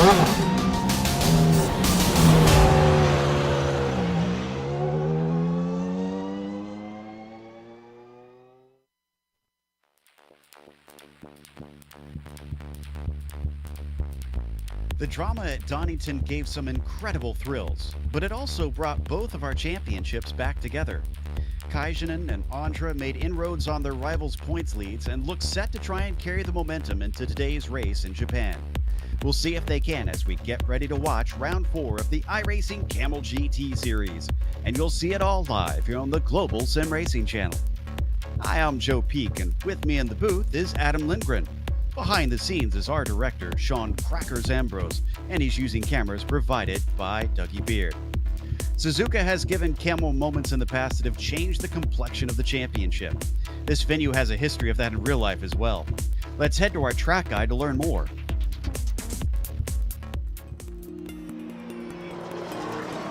The drama at Donington gave some incredible thrills, but it also brought both of our championships back together. Kaijinen and Andra made inroads on their rivals' points leads and look set to try and carry the momentum into today's race in Japan. We'll see if they can as we get ready to watch round 4 of the iRacing Kamel GT series, and you'll see it all live here on the Global Sim Racing channel. Hi, I'm Joe Peak, and with me in the booth is Adam Lindgren. Behind the scenes is our director, Sean Crackers Ambrose, and he's using cameras provided by Dougie Beard. Suzuka has given Kamel moments in the past that have changed the complexion of the championship. This venue has a history of that in real life as well. Let's head to our track guide to learn more.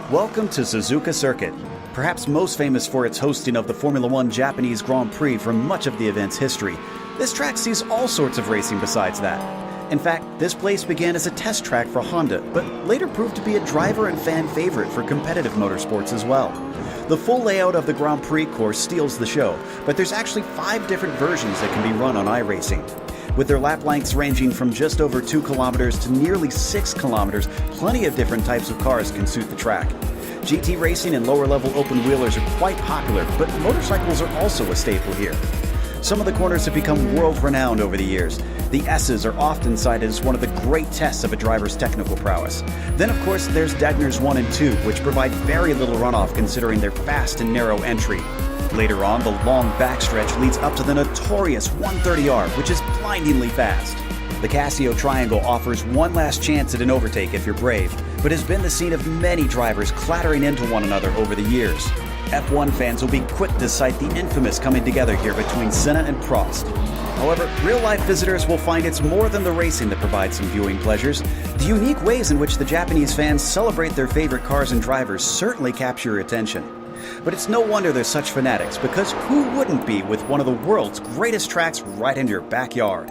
Welcome to Suzuka Circuit, perhaps most famous for its hosting of the Formula One Japanese Grand Prix for much of the event's history. This track sees all sorts of racing besides that. In fact, this place began as a test track for Honda, but later proved to be a driver and fan favorite for competitive motorsports as well. The full layout of the Grand Prix course steals the show, but there's actually 5 different versions that can be run on iRacing. With their lap lengths ranging from just over 2 kilometers to nearly 6 kilometers, plenty of different types of cars can suit the track. GT racing and lower-level open-wheelers are quite popular, but motorcycles are also a staple here. Some of the corners have become world-renowned over the years. The S's are often cited as one of the great tests of a driver's technical prowess. Then, of course, there's Degners 1 and 2, which provide very little runoff considering their fast and narrow entry. Later on, the long backstretch leads up to the notorious 130R, which is blindingly fast. The Casio Triangle offers one last chance at an overtake if you're brave, but has been the scene of many drivers clattering into one another over the years. F1 fans will be quick to cite the infamous coming together here between Senna and Prost. However, real-life visitors will find it's more than the racing that provides some viewing pleasures. The unique ways in which the Japanese fans celebrate their favorite cars and drivers certainly capture your attention. But it's no wonder they're such fanatics, because who wouldn't be with one of the world's greatest tracks right in your backyard?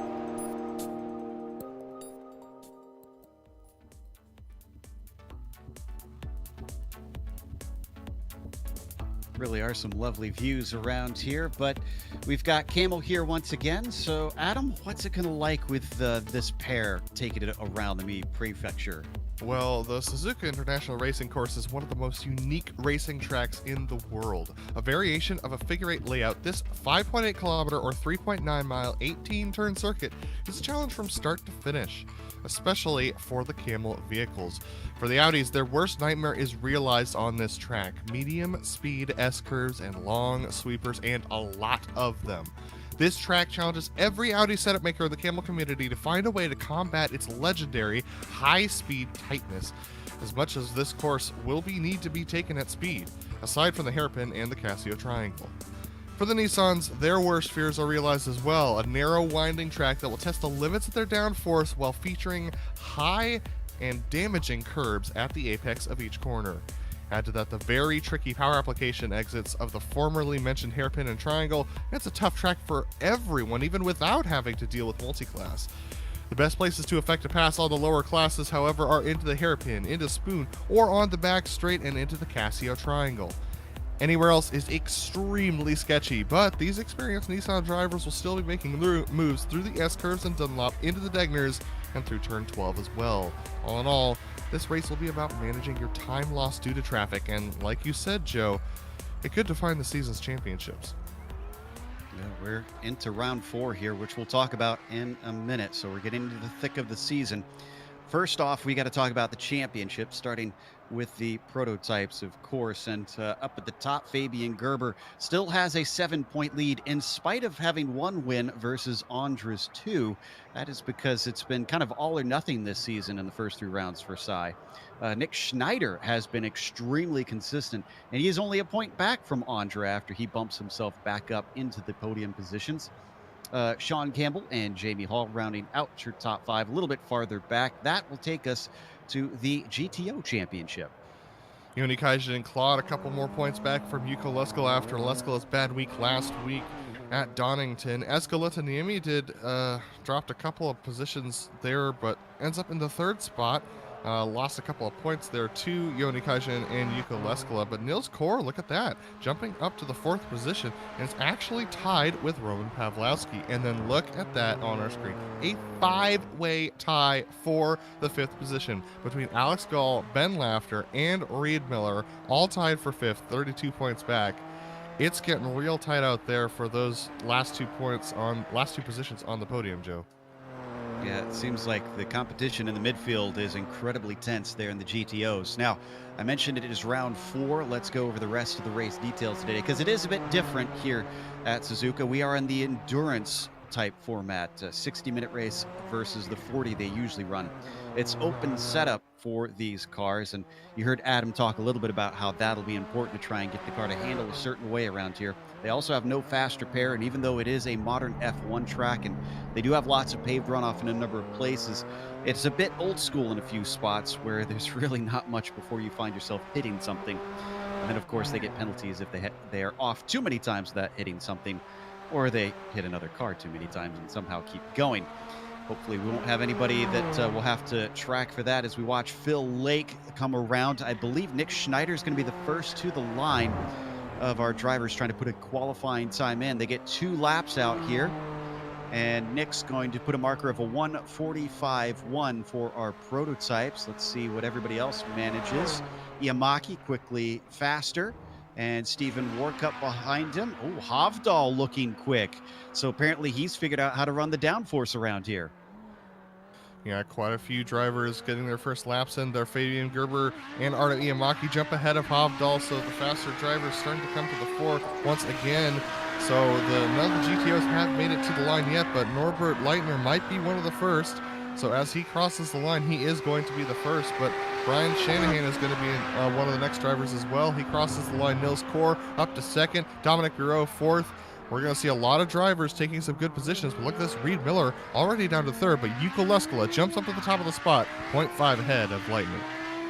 Really are some lovely views around here, but we've got Kamel here once again. So, Adam, what's it going to like with this pair taking it around the Mie Prefecture? Well, the Suzuka International Racing Course is one of the most unique racing tracks in the world. A variation of a figure-8 layout, this 5.8 kilometer or 3.9 mile 18-turn circuit is a challenge from start to finish, especially for the Kamel vehicles. For the Audis, their worst nightmare is realized on this track. Medium speed S-curves and long sweepers, and a lot of them. This track challenges every Audi setup maker in the Kamel community to find a way to combat its legendary high-speed tightness, as much as this course will need to be taken at speed, aside from the hairpin and the Casio Triangle. For the Nissans, their worst fears are realized as well, a narrow, winding track that will test the limits of their downforce while featuring high and damaging curbs at the apex of each corner. Add to that the very tricky power application exits of the formerly mentioned hairpin and triangle, and it's a tough track for everyone, even without having to deal with multi-class. The best places to effect a pass all the lower classes, however, are into the hairpin, into spoon, or on the back straight and into the Casio Triangle. Anywhere else is extremely sketchy, but these experienced Nissan drivers will still be making moves through the S-curves and Dunlop into the Degners and through turn 12 as well. All in all, this race will be about managing your time lost due to traffic, and like you said, Joe, it could define the season's championships. Yeah, we're into round 4 here, which we'll talk about in a minute, so we're getting into the thick of the season. First off, we got to talk about the championship, starting with the prototypes, of course. And up at the top, Fabian Gerber still has a 7-point lead in spite of having 1 win versus Andra's 2. That is because it's been kind of all or nothing this season in the first 3 rounds for Sai. Nick Schneider has been extremely consistent, and he is only a point back from Andra after he bumps himself back up into the podium positions. Sean Campbell and Jamie Hall rounding out your top 5 a little bit farther back. That will take us to the GTO Championship. Yoni Kaijinen clawed a couple more points back from Yuko Lesko after Lesko's bad week last week at Donington. Escaleta Niemi dropped a couple of positions there, but ends up in the 3rd spot. Lost a couple of points there to Joni Kajin and Yuko Leskala, but Nils Kor, look at that, jumping up to the 4th position, and it's actually tied with Roman Pawlowski. And then look at that on our screen, a 5-way tie for the 5th position between Alex Gall, Ben Lafter, and Reed Miller, all tied for 5th, 32 points back. It's getting real tight out there for those last 2 positions on the podium, Joe. Yeah, it seems like the competition in the midfield is incredibly tense there in the GTOs. Now, I mentioned it is round 4. Let's go over the rest of the race details today because it is a bit different here at Suzuka. We are in the endurance type format, a 60-minute race versus the 40 they usually run. It's open setup for these cars, and you heard Adam talk a little bit about how that'll be important to try and get the car to handle a certain way around here. They also have no fast repair, and even though it is a modern F1 track and they do have lots of paved runoff in a number of places, it's a bit old school in a few spots where there's really not much before you find yourself hitting something. And then, of course, they get penalties if they are off too many times without hitting something, or they hit another car too many times and somehow keep going. Hopefully we won't have anybody that will have to track for that as we watch Phil Lake come around. I believe Nick Schneider is going to be the first to the line of our drivers trying to put a qualifying time in. They get 2 laps out here, and Nick's going to put a marker of a 1:45.1 for our prototypes. Let's see what everybody else manages. Iamaki quickly faster, and Stephen Warkup behind him. Oh, Hovdal looking quick. So apparently he's figured out how to run the downforce around here. Yeah, quite a few drivers getting their first laps in. There, Fabian Gerber and Arda Iamaki jump ahead of Hovdal, so the faster drivers starting to come to the fore once again. So none of the GTOs have made it to the line yet, but Norbert Leitner might be one of the first. So as he crosses the line, he is going to be the first, but Brian Shanahan is going to be one of the next drivers as well. He crosses the line. Nils Kor up to 2nd, Dominic Bureau 4th. We're going to see a lot of drivers taking some good positions, but look at this, Reed Miller already down to 3rd, but Yuko Leskala jumps up to the top of the spot, 0.5 ahead of Leitner.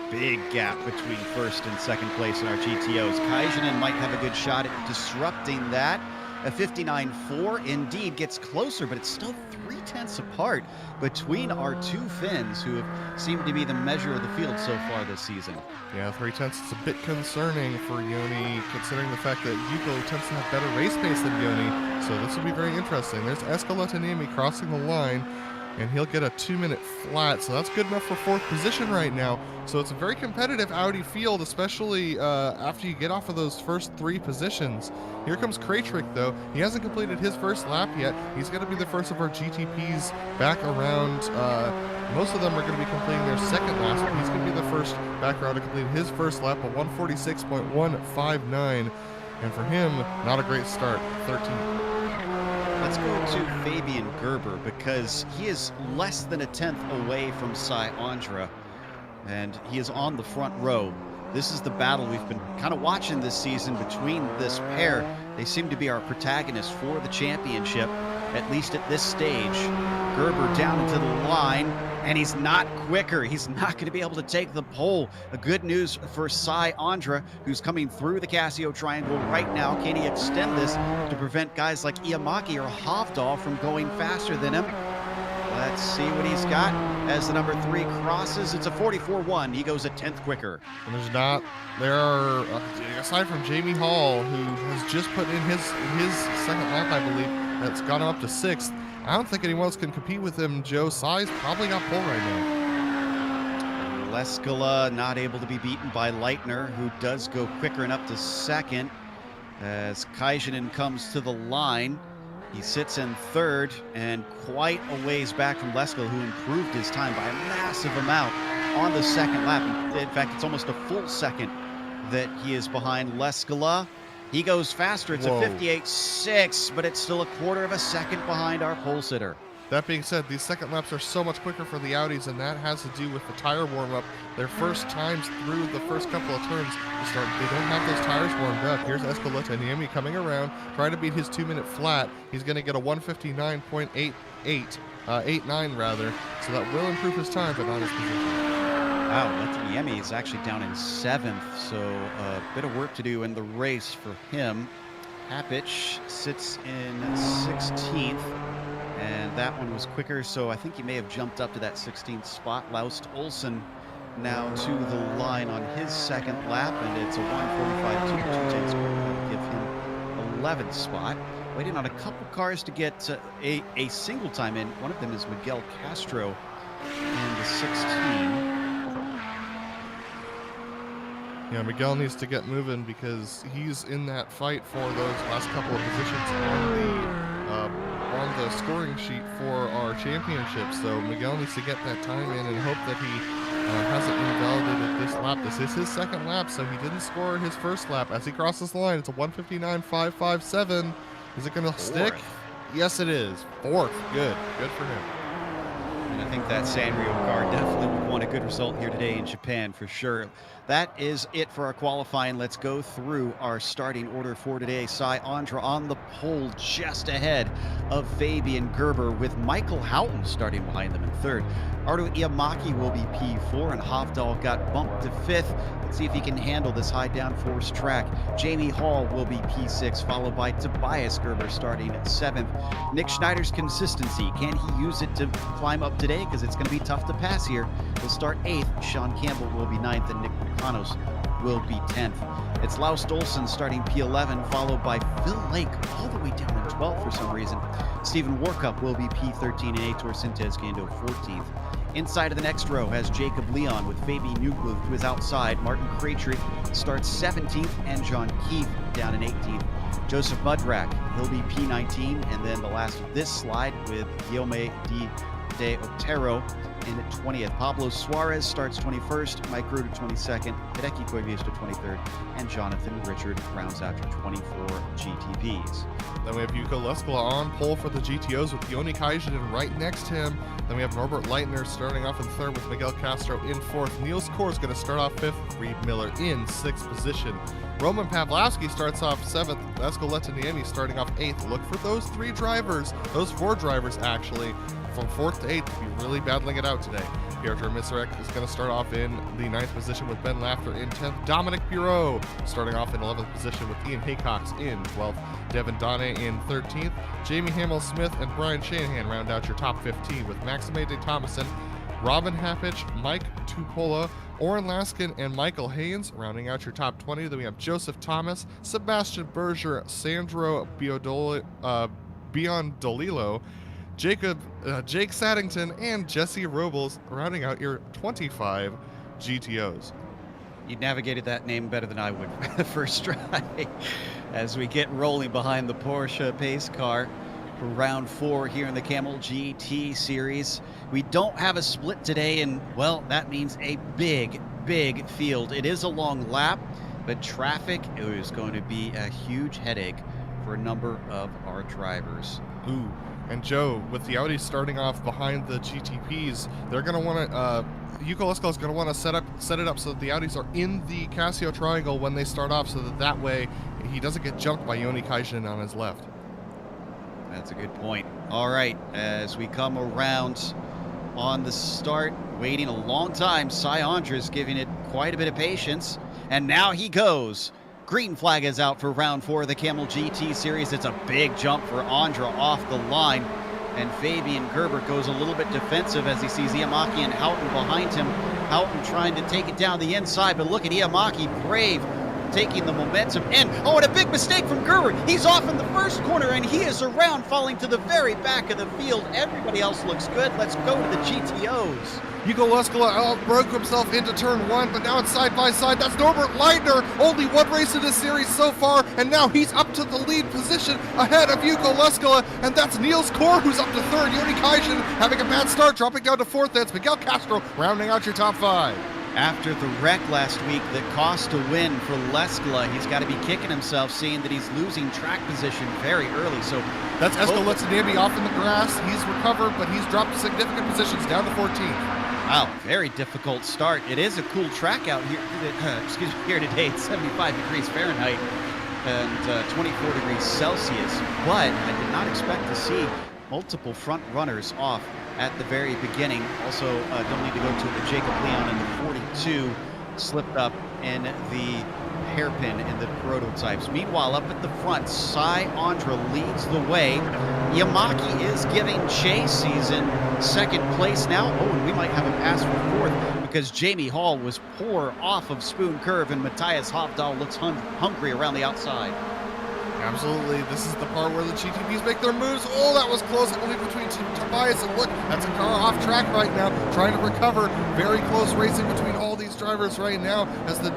Big gap between 1st and 2nd place in our GTOs. Kajanen might have a good shot at disrupting that. A 59.4 indeed gets closer, but it's still 0.3 apart between our 2 Finns who have seemed to be the measure of the field so far this season. Yeah, 0.3 is a bit concerning for Joni, considering the fact that Yuko tends to have better race pace than Joni, so this will be very interesting. There's Escalantaniemi crossing the line, and he'll get a 2-minute flat, so that's good enough for 4th position right now. So it's a very competitive Audi field, especially after you get off of those first 3 positions. Here comes Kraytrick, though. He hasn't completed his first lap yet. He's going to be the first of our GTPs back around. Most of them are going to be completing their 2nd laps, but he's going to be the first back around to complete his first lap at 1:46.159. And for him, not a great start, 13th. Let's go to Fabian Gerber because he is less than a 10th away from Cy Andra, and he is on the front row. This is the battle we've been kind of watching this season between this pair. They seem to be our protagonists for the championship, at least at this stage. Gerber down into the line, and he's not quicker. He's not going to be able to take the pole. A good news for Cy Andra, who's coming through the Casio Triangle right now. Can he extend this to prevent guys like Iamaki or Hovdal from going faster than him? Let's see what he's got as the number 3 crosses. It's a 44.1. He goes a 10th quicker. And there are, aside from Jamie Hall, who has just put in his 2nd lap, I believe, that's got him up to 6th. I don't think anyone else can compete with him. Joe Cy's probably got pole right now. Leskala not able to be beaten by Leitner, who does go quicker and up to 2nd. As Kajanen comes to the line, he sits in 3rd and quite a ways back from Leskala, who improved his time by a massive amount on the 2nd lap. In fact, it's almost a full second that he is behind Leskala. He goes faster. It's a 58.6, but it's still a 1/4 of a second behind our pole sitter. That being said, these 2nd laps are so much quicker for the Audis, and that has to do with the tire warm-up. Their first times through the first couple of turns, they don't have those tires warmed up. Here's Escalantaniemi coming around, trying to beat his 2-minute flat. He's going to get a 1:59.89 rather, so that will improve his time, but not his position. Wow, Letaniemi is actually down in 7th, so a bit of work to do in the race for him. Hapic sits in 16th, and that one was quicker, so I think he may have jumped up to that 16th spot. Laust Olsen now to the line on his second lap, and it's a 1:45.22 score. That'll give him 11th spot. Waiting on a couple cars to get a single time in. One of them is Miguel Castro in the 16. Yeah, Miguel needs to get moving because he's in that fight for those last couple of positions on the scoring sheet for our championship. So Miguel needs to get that time in and hope that he hasn't invalidated this lap. This is his second lap, so he didn't score his first lap. As he crosses the line, it's a 1:59.557. Is it going to stick? Yes, it is. Fourth. Good. Good for him. And I think that Sanrio car definitely would want a good result here today in Japan for sure. That is it for our qualifying. Let's go through our starting order for today. Sai Andra on the pole just ahead of Fabian Gerber, with Michael Houghton starting behind them in third. Ardo Iamaki will be P4, and Hovdal got bumped to fifth. Let's see if he can handle this high downforce track. Jamie Hall will be P6, followed by Tobias Gerber starting at seventh. Nick Schneider's consistency, can he use it to climb up today? Because it's going to be tough to pass here. He'll start eighth. Sean Campbell will be ninth, and Nick McConos will be 10th. It's Laust Olsen starting P11, followed by Phil Lake all the way down in 12th for some reason. Stephen Warkup will be P13, and Aitor Sintes Gando 14th. Inside of the next row has Jacob Leon with Fabi Newgluth, who is outside. Martin Krejcik starts 17th, and John Keefe down in 18th. Joseph Budrak, he'll be P19, and then the last of this slide with Guillaume de Otero in 20th. Pablo Suarez starts 21st, Mike Ruder 22nd, Hideki Koivisto 23rd, and Jonathan Richard rounds out your 24 GTPs. Then we have Yuko Leskala on pole for the GTOs with Yoni Kaijinen right next to him. Then we have Norbert Leitner starting off in third with Miguel Castro in fourth. Niels Kor is going to start off fifth, Reed Miller in sixth position. Roman Pavlovsky starts off seventh, Esko Letaniemi starting off eighth. Look for those those four drivers actually, from fourth to eighth to be really battling it out today. Piotr Misarek is going to start off in the ninth position with Ben Lafter in 10th. Dominic Bureau starting off in 11th position with Ian Haycox in 12th. Devin Donne in 13th. Jamie Hamill-Smith and Brian Shanahan round out your top 15 with Maxime de Thomason, Robin Happich, Mike Tupola, Oren Laskin, and Michael Haynes rounding out your top 20. Then we have Joseph Thomas, Sebastian Berger, Sandro Biondolillo, Jake Saddington, and Jesse Robles rounding out your 25 GTOs. You navigated that name better than I would for the first try as we get rolling behind the Porsche pace car for round 4 here in the Kamel GT series. We don't have a split today, and well, that means a big field. It is a long lap, but traffic is going to be a huge headache for a number of our drivers. Ooh. And Joe, with the Audis starting off behind the GTPs, they're going to want to, Yuko Leskala is going to want to set it up so that the Audis are in the Casio triangle when they start off, so that way he doesn't get jumped by Yoni Kaijinen on his left. That's a good point. All right, as we come around on the start, waiting a long time, Sai Andra is giving it quite a bit of patience, and now he goes. Green flag is out for round 4 of the Kamel GT series. It's a big jump for Andra off the line, and Fabian Gerber goes a little bit defensive as he sees Iamaki and Houghton behind him. Houghton trying to take it down the inside, but look at Iamaki, brave, taking the momentum in. Oh, and a big mistake from Gerber. He's off in the first corner, and he is around, falling to the very back of the field. Everybody else looks good. Let's go to the GTOs. Yuko Leskala broke himself into turn 1, but now it's side by side. That's Norbert Leitner. Only one race in this series so far, and now he's up to the lead position ahead of Yuko Leskala, and that's Niels Kor who's up to third. Yoni Kaijinen having a bad start, dropping down to fourth. That's Miguel Castro rounding out your top 5. After the wreck last week that cost a win for Leskala, he's got to be kicking himself, seeing that he's losing track position very early. So that's Esko Letaniemi off in the grass. He's recovered, but he's dropped significant positions down to 14th. Wow, very difficult start. It is a cool track out here, here today. It's 75 degrees Fahrenheit and 24 degrees Celsius. But I did not expect to see multiple front runners off at the very beginning. Also, don't need to go to the Jacob Leon in the 42, slipped up in the hairpin in the prototypes. Meanwhile, up at the front, Sai Andra leads the way. Yamaki is giving chase. He's in second place now. Oh, and we might have a pass for fourth because Jamie Hall was poor off of Spoon Curve, and Matthias Hovdahl looks hungry around the outside. Absolutely. This is the part where the GTPs make their moves. Oh, that was close, I believe, between Tobias and look, that's a car off track right now, trying to recover. Very close racing between all these drivers right now as the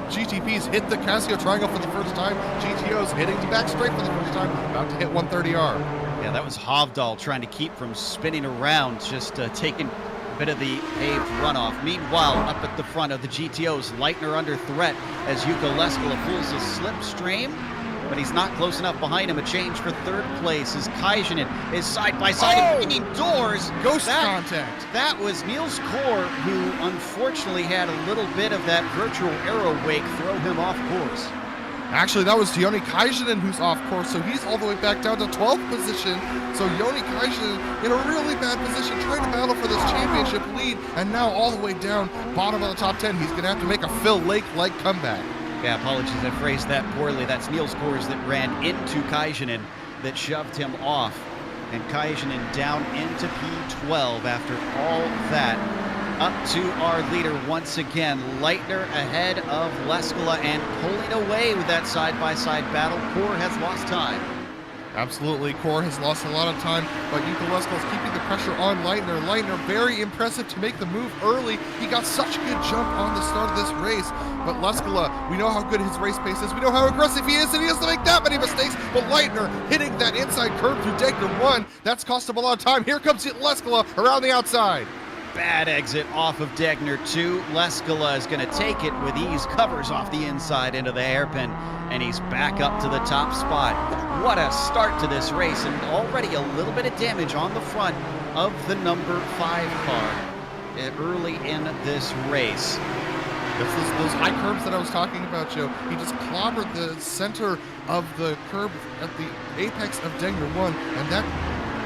GTPs hit the Casio Triangle for the first time. GTOs hitting the back straight for the first time, about to hit 130R. Yeah, that was Hovdahl trying to keep from spinning around, just taking a bit of the paved runoff. Meanwhile, up at the front of the GTOs, Leitner under threat as Jukka Leskila pulls a slipstream, but he's not close enough behind him. A change for third place as Kajanen is side by side and bringing doors. Ghost contact. That was Niels Kor, who unfortunately had a little bit of that virtual arrow wake throw him off course. Actually, that was Joni Kajanen who's off course, so he's all the way back down to 12th position. So Joni Kajanen in a really bad position, trying to battle for this championship lead, and now all the way down, bottom of the top 10. He's going to have to make a Phil Lake-like comeback. Yeah, apologies, I phrased that poorly. That's Niels Kors that ran into Kajanen that shoved him off. And Kajanen down into P12 after all that. Up to our leader once again, Leitner ahead of Leskila and pulling away with that side-by-side battle. Kor has lost time. Absolutely, Kor has lost a lot of time, but Jukka Leskila is keeping the pressure on Leitner. Leitner, very impressive to make the move early. He got such a good jump on the start of this race, but Leskila, we know how good his race pace is, we know how aggressive he is, and he doesn't make that many mistakes, but Leitner hitting that inside curve through Degner 1, that's cost him a lot of time. Here comes Leskila around the outside. Bad exit off of Degner 2. Leskila is going to take it with ease, covers off the inside into the hairpin, and he's back up to the top spot. What a start to this race, and already a little bit of damage on the front of the number 5 car early in this race. Those high curves that I was talking about, Joe, he just clobbered the center of the curb at the apex of Degner 1, and that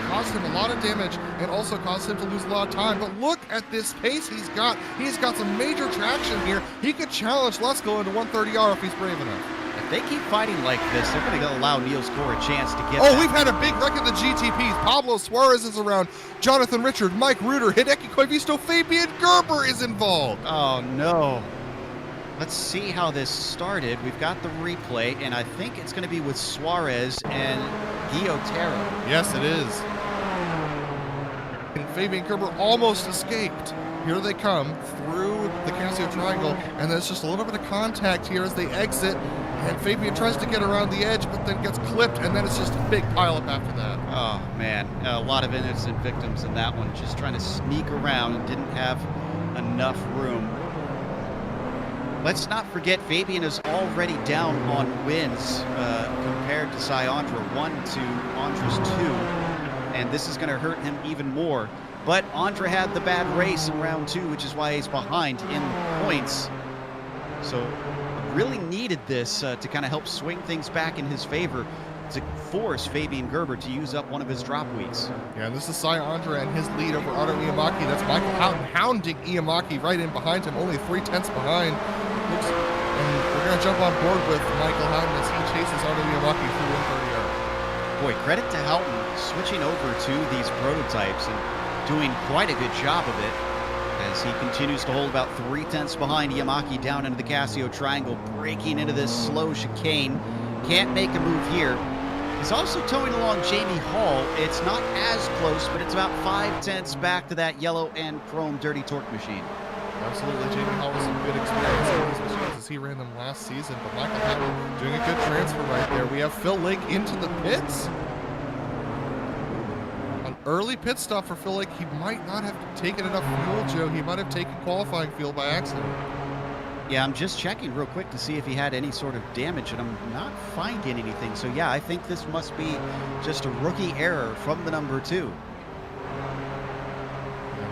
caused him a lot of damage and also caused him to lose a lot of time. But look at this pace he's got. He's got some major traction here. He could challenge Leskila into 130R if he's brave enough. If they keep fighting like this, they're going to allow Niels Kor a chance to get Oh, back. we've had a big wreck of the GTPs. Pablo Suarez is around. Jonathan Richard, Mike Reuter, Hideki Koivisto, Fabian Gerber is involved. Oh, no. Let's see how this started. We've got the replay, and I think it's going to be with Suarez and Guillotero. Yes, it is. And Fabian Gerber almost escaped. Here they come through the Casio Triangle, and there's just a little bit of contact here as they exit, and Fabian tries to get around the edge, but then gets clipped, and then it's just a big pileup after that. Oh, man. A lot of innocent victims in that one, just trying to sneak around and didn't have enough room. Let's not forget Fabian is already down on wins compared to Sai Andra 1 to Andra's 2, and this is going to hurt him even more. But Andra had the bad race in round 2, which is why he's behind in points. So really needed this to kind of help swing things back in his favor to force Fabian Gerber to use up one of his drop weeks. Yeah, and this is Sai Andra and his lead over Otto Iamaki. That's Michael Houghton hounding Iamaki right in behind him, only 3/10 behind. And we're going to jump on board with Michael Houghton as he chases Otto Iamaki through 130R. Boy, credit to Houghton switching over to these prototypes and doing quite a good job of it as he continues to hold about 3/10 behind Iamaki down into the Casio Triangle, breaking into this slow chicane. Can't make a move here. He's also towing along Jamie Hall. It's not as close, but it's about 5/10 back to that yellow and chrome dirty torque machine. Absolutely, Jamie Hall was some good experience on these machines as he ran them last season, but Michael Houghton doing a good transfer right there. We have Phil Lake into the pits. An early pit stop for Phil Lake. He might not have taken enough fuel, Joe. He might have taken qualifying fuel by accident. Yeah, I'm just checking real quick to see if he had any sort of damage, and I'm not finding anything. So yeah, I think this must be just a rookie error from the number 2.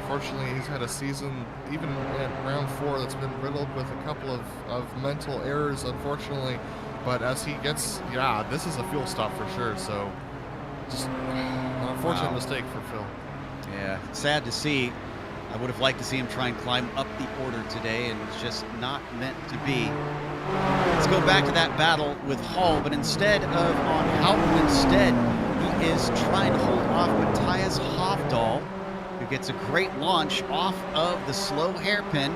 Unfortunately, he's had a season, even at round 4, that's been riddled with a couple of mental errors, unfortunately. But as he gets, yeah, this is a fuel stop for sure. So just an unfortunate mistake for Phil. Yeah, sad to see. I would have liked to see him try and climb up the order today, and it's just not meant to be. Let's go back to that battle with Hall, but instead of on Houghton, he is trying to hold off Matthias Hofdahl, who gets a great launch off of the slow hairpin.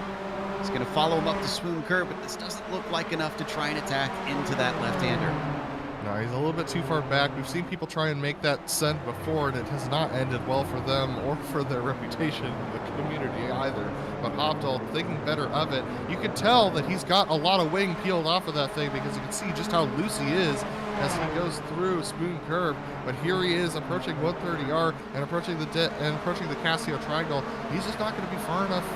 He's going to follow him up the swoon curve, but this doesn't look like enough to try and attack into that left-hander. No, he's a little bit too far back. We've seen people try and make that send before, and it has not ended well for them or for their reputation in the community either. But Hofdahl thinking better of it. You can tell that he's got a lot of wing peeled off of that thing because you can see just how loose he is as he goes through spoon curve. But here he is approaching 130R and approaching the Casio triangle. He's just not going to be far enough,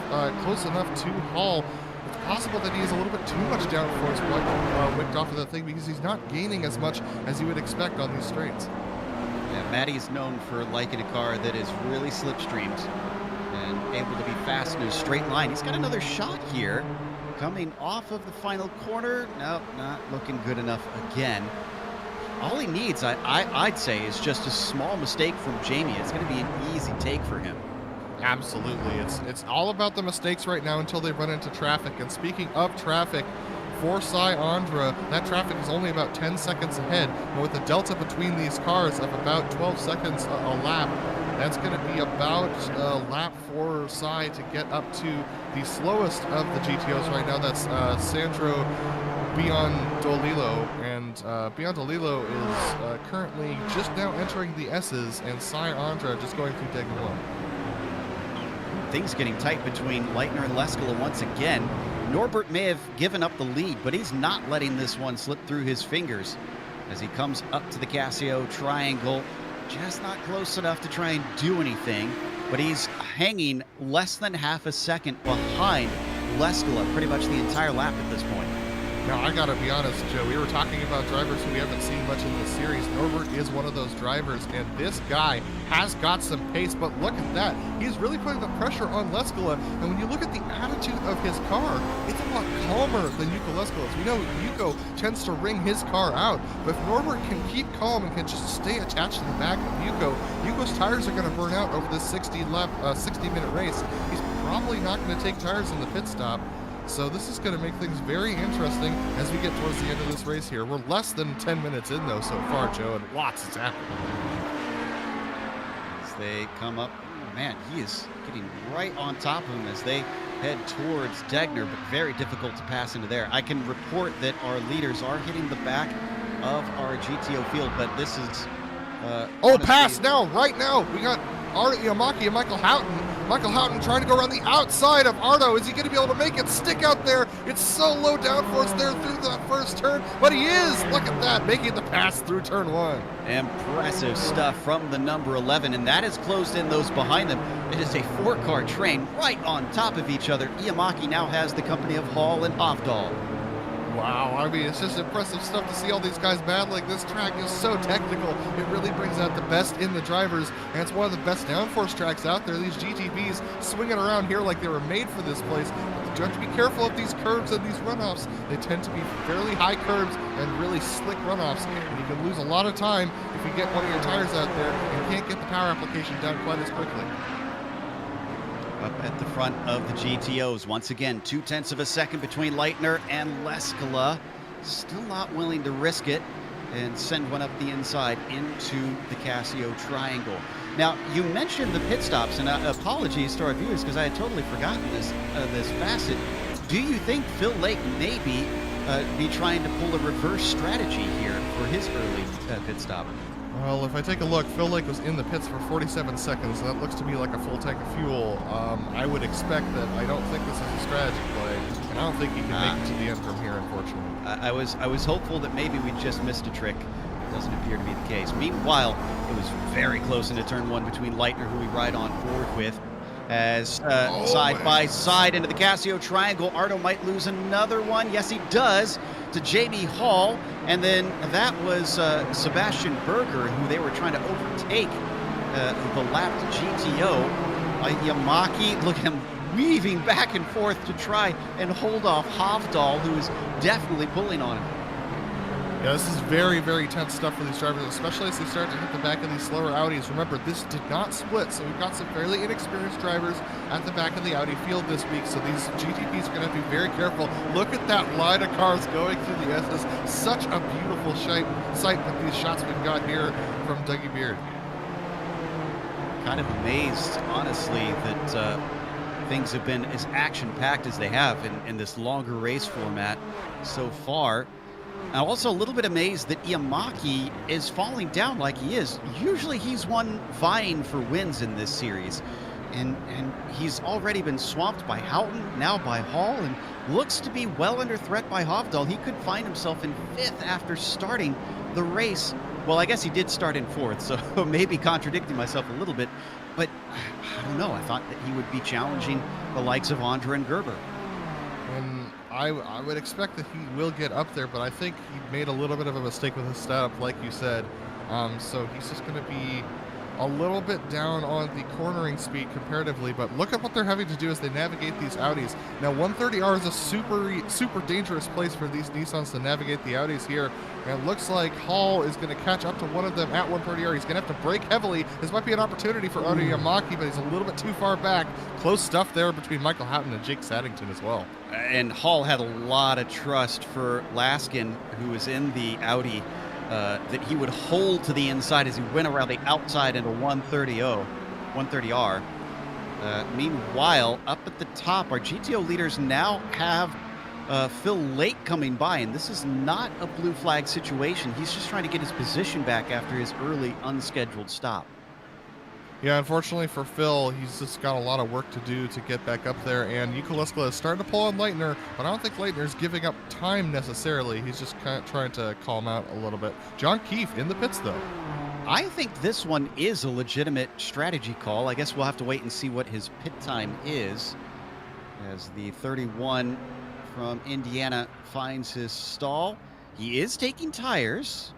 close enough to Hall. It's possible that he is a little bit too much downforce wicked off of that thing because he's not gaining as much as you would expect on these straights. Yeah, Matty is known for liking a car that is really slipstreamed and able to be fast in a straight line. He's got another shot here coming off of the final corner. Nope, not looking good enough again. All he needs, I'd say, is just a small mistake from Jamie. It's going to be an easy take for him. Absolutely. It's all about the mistakes right now until they run into traffic. And speaking of traffic, for Cy Andra, that traffic is only about 10 seconds ahead. And with the delta between these cars of about 12 seconds a lap, that's going to be about a lap for Cy to get up to the slowest of the GTOs right now. That's Sandro Biondolillo. And Biondolillo is currently just now entering the S's, and Cy Andra just going through Degner 1. Things getting tight between Leitner and Leskala once again. Norbert may have given up the lead, but he's not letting this one slip through his fingers as he comes up to the Casio triangle. Just not close enough to try and do anything, but he's hanging less than half a second behind Leskala pretty much the entire lap at this point. Now, I gotta be honest, Joe, we were talking about drivers who we haven't seen much in this series. Norbert is one of those drivers, and this guy has got some pace, but look at that. He's really putting the pressure on Leskala, and when you look at the attitude of his car, it's a lot calmer than Yuko Leskala's. We know Yuko tends to wring his car out, but if Norbert can keep calm and can just stay attached to the back of Yuko's tires are gonna burn out over this 60-minute race. He's probably not gonna take tires in the pit stop. So this is going to make things very interesting as we get towards the end of this race here. We're less than 10 minutes in, though, so far, Joe, and lots is happening. As they come up, oh, man, he is getting right on top of him as they head towards Degner, but very difficult to pass into there. I can report that our leaders are hitting the back of our GTO field, but this is... pass now, right now. We got Ardo Yamaki and Michael Houghton. Michael Houghton trying to go around the outside of Ardo. Is he going to be able to make it stick out there? It's so low downforce there through that first turn, but he is, look at that, making the pass through turn 1. Impressive stuff from the number 11, and that has closed in those behind them. It is a 4-car train right on top of each other. Iamaki now has the company of Hall and Hofdahl. Wow, I mean, it's just impressive stuff to see all these guys battling. This track is so technical. It really brings out the best in the drivers, and it's one of the best downforce tracks out there. These GTVs swinging around here like they were made for this place. But you have to be careful of these curves and these runoffs. They tend to be fairly high curves and really slick runoffs, and you can lose a lot of time if you get one of your tires out there and can't get the power application down quite as quickly. Up at the front of the GTOs, once again, 0.2 of a second between Leitner and Leskala. Still not willing to risk it and send one up the inside into the Casio triangle. Now, you mentioned the pit stops, and apologies to our viewers because I had totally forgotten this facet. Do you think Phil Lake may be trying to pull a reverse strategy here for his early pit stop? Well, if I take a look, Phil Lake was in the pits for 47 seconds. That looks to me like a full tank of fuel. I would expect that. I don't think this is a strategy play, and I don't think he can make it to the end from here, unfortunately. I was hopeful that maybe we just missed a trick. It doesn't appear to be the case. Meanwhile, it was very close into turn 1 between Leitner, who we ride on board with, as side by side into the Casio triangle. Ardo might lose another one. Yes, he does, to Jamie Hall. And then that was Sebastian Berger, who they were trying to overtake the lapped GTO. Yamaki, look at him weaving back and forth to try and hold off Hofdahl, who is definitely pulling on him. Yeah, this is very, very tense stuff for these drivers, especially as they start to hit the back of these slower Audis. Remember, this did not split, so we've got some fairly inexperienced drivers at the back of the Audi field this week, so these GTPs are going to have to be very careful. Look at that line of cars going through the S's. Such a beautiful sight with these shots we've got here from Dougie Beard. Kind of amazed, honestly, that things have been as action-packed as they have in this longer race format so far. I'm also a little bit amazed that Iamaki is falling down like he is. Usually he's one vying for wins in this series. And he's already been swamped by Houghton, now by Hall, and looks to be well under threat by Hovdal. He could find himself in 5th after starting the race. Well, I guess he did start in 4th, so maybe contradicting myself a little bit. But I don't know. I thought that he would be challenging the likes of Andra and Gerber. And I would expect that he will get up there, but I think he made a little bit of a mistake with his setup, like you said. So he's just going to be a little bit down on the cornering speed comparatively, but look at what they're having to do as they navigate these Audis. Now, 130R is a super dangerous place for these Nissans to navigate the Audis here, and it looks like Hall is going to catch up to one of them at 130R. He's going to have to brake heavily. This might be an opportunity for Audi Yamaki, but he's a little bit too far back. Close stuff there between Michael Houghton and Jake Saddington as well. And Hall had a lot of trust for Laskin, who was in the Audi, that he would hold to the inside as he went around the outside into 130R. Meanwhile, up at the top, our GTO leaders now have Phil Lake coming by, and this is not a blue flag situation. He's just trying to get his position back after his early unscheduled stop. Yeah, unfortunately for Phil, he's just got a lot of work to do to get back up there, and Ukaleska is starting to pull on Leitner, but I don't think Leitner's giving up time necessarily. He's just kind of trying to call him out a little bit. John Keefe in the pits, though. I think this one is a legitimate strategy call. I guess we'll have to wait and see what his pit time is, as the 31 from Indiana finds his stall. He is taking tires.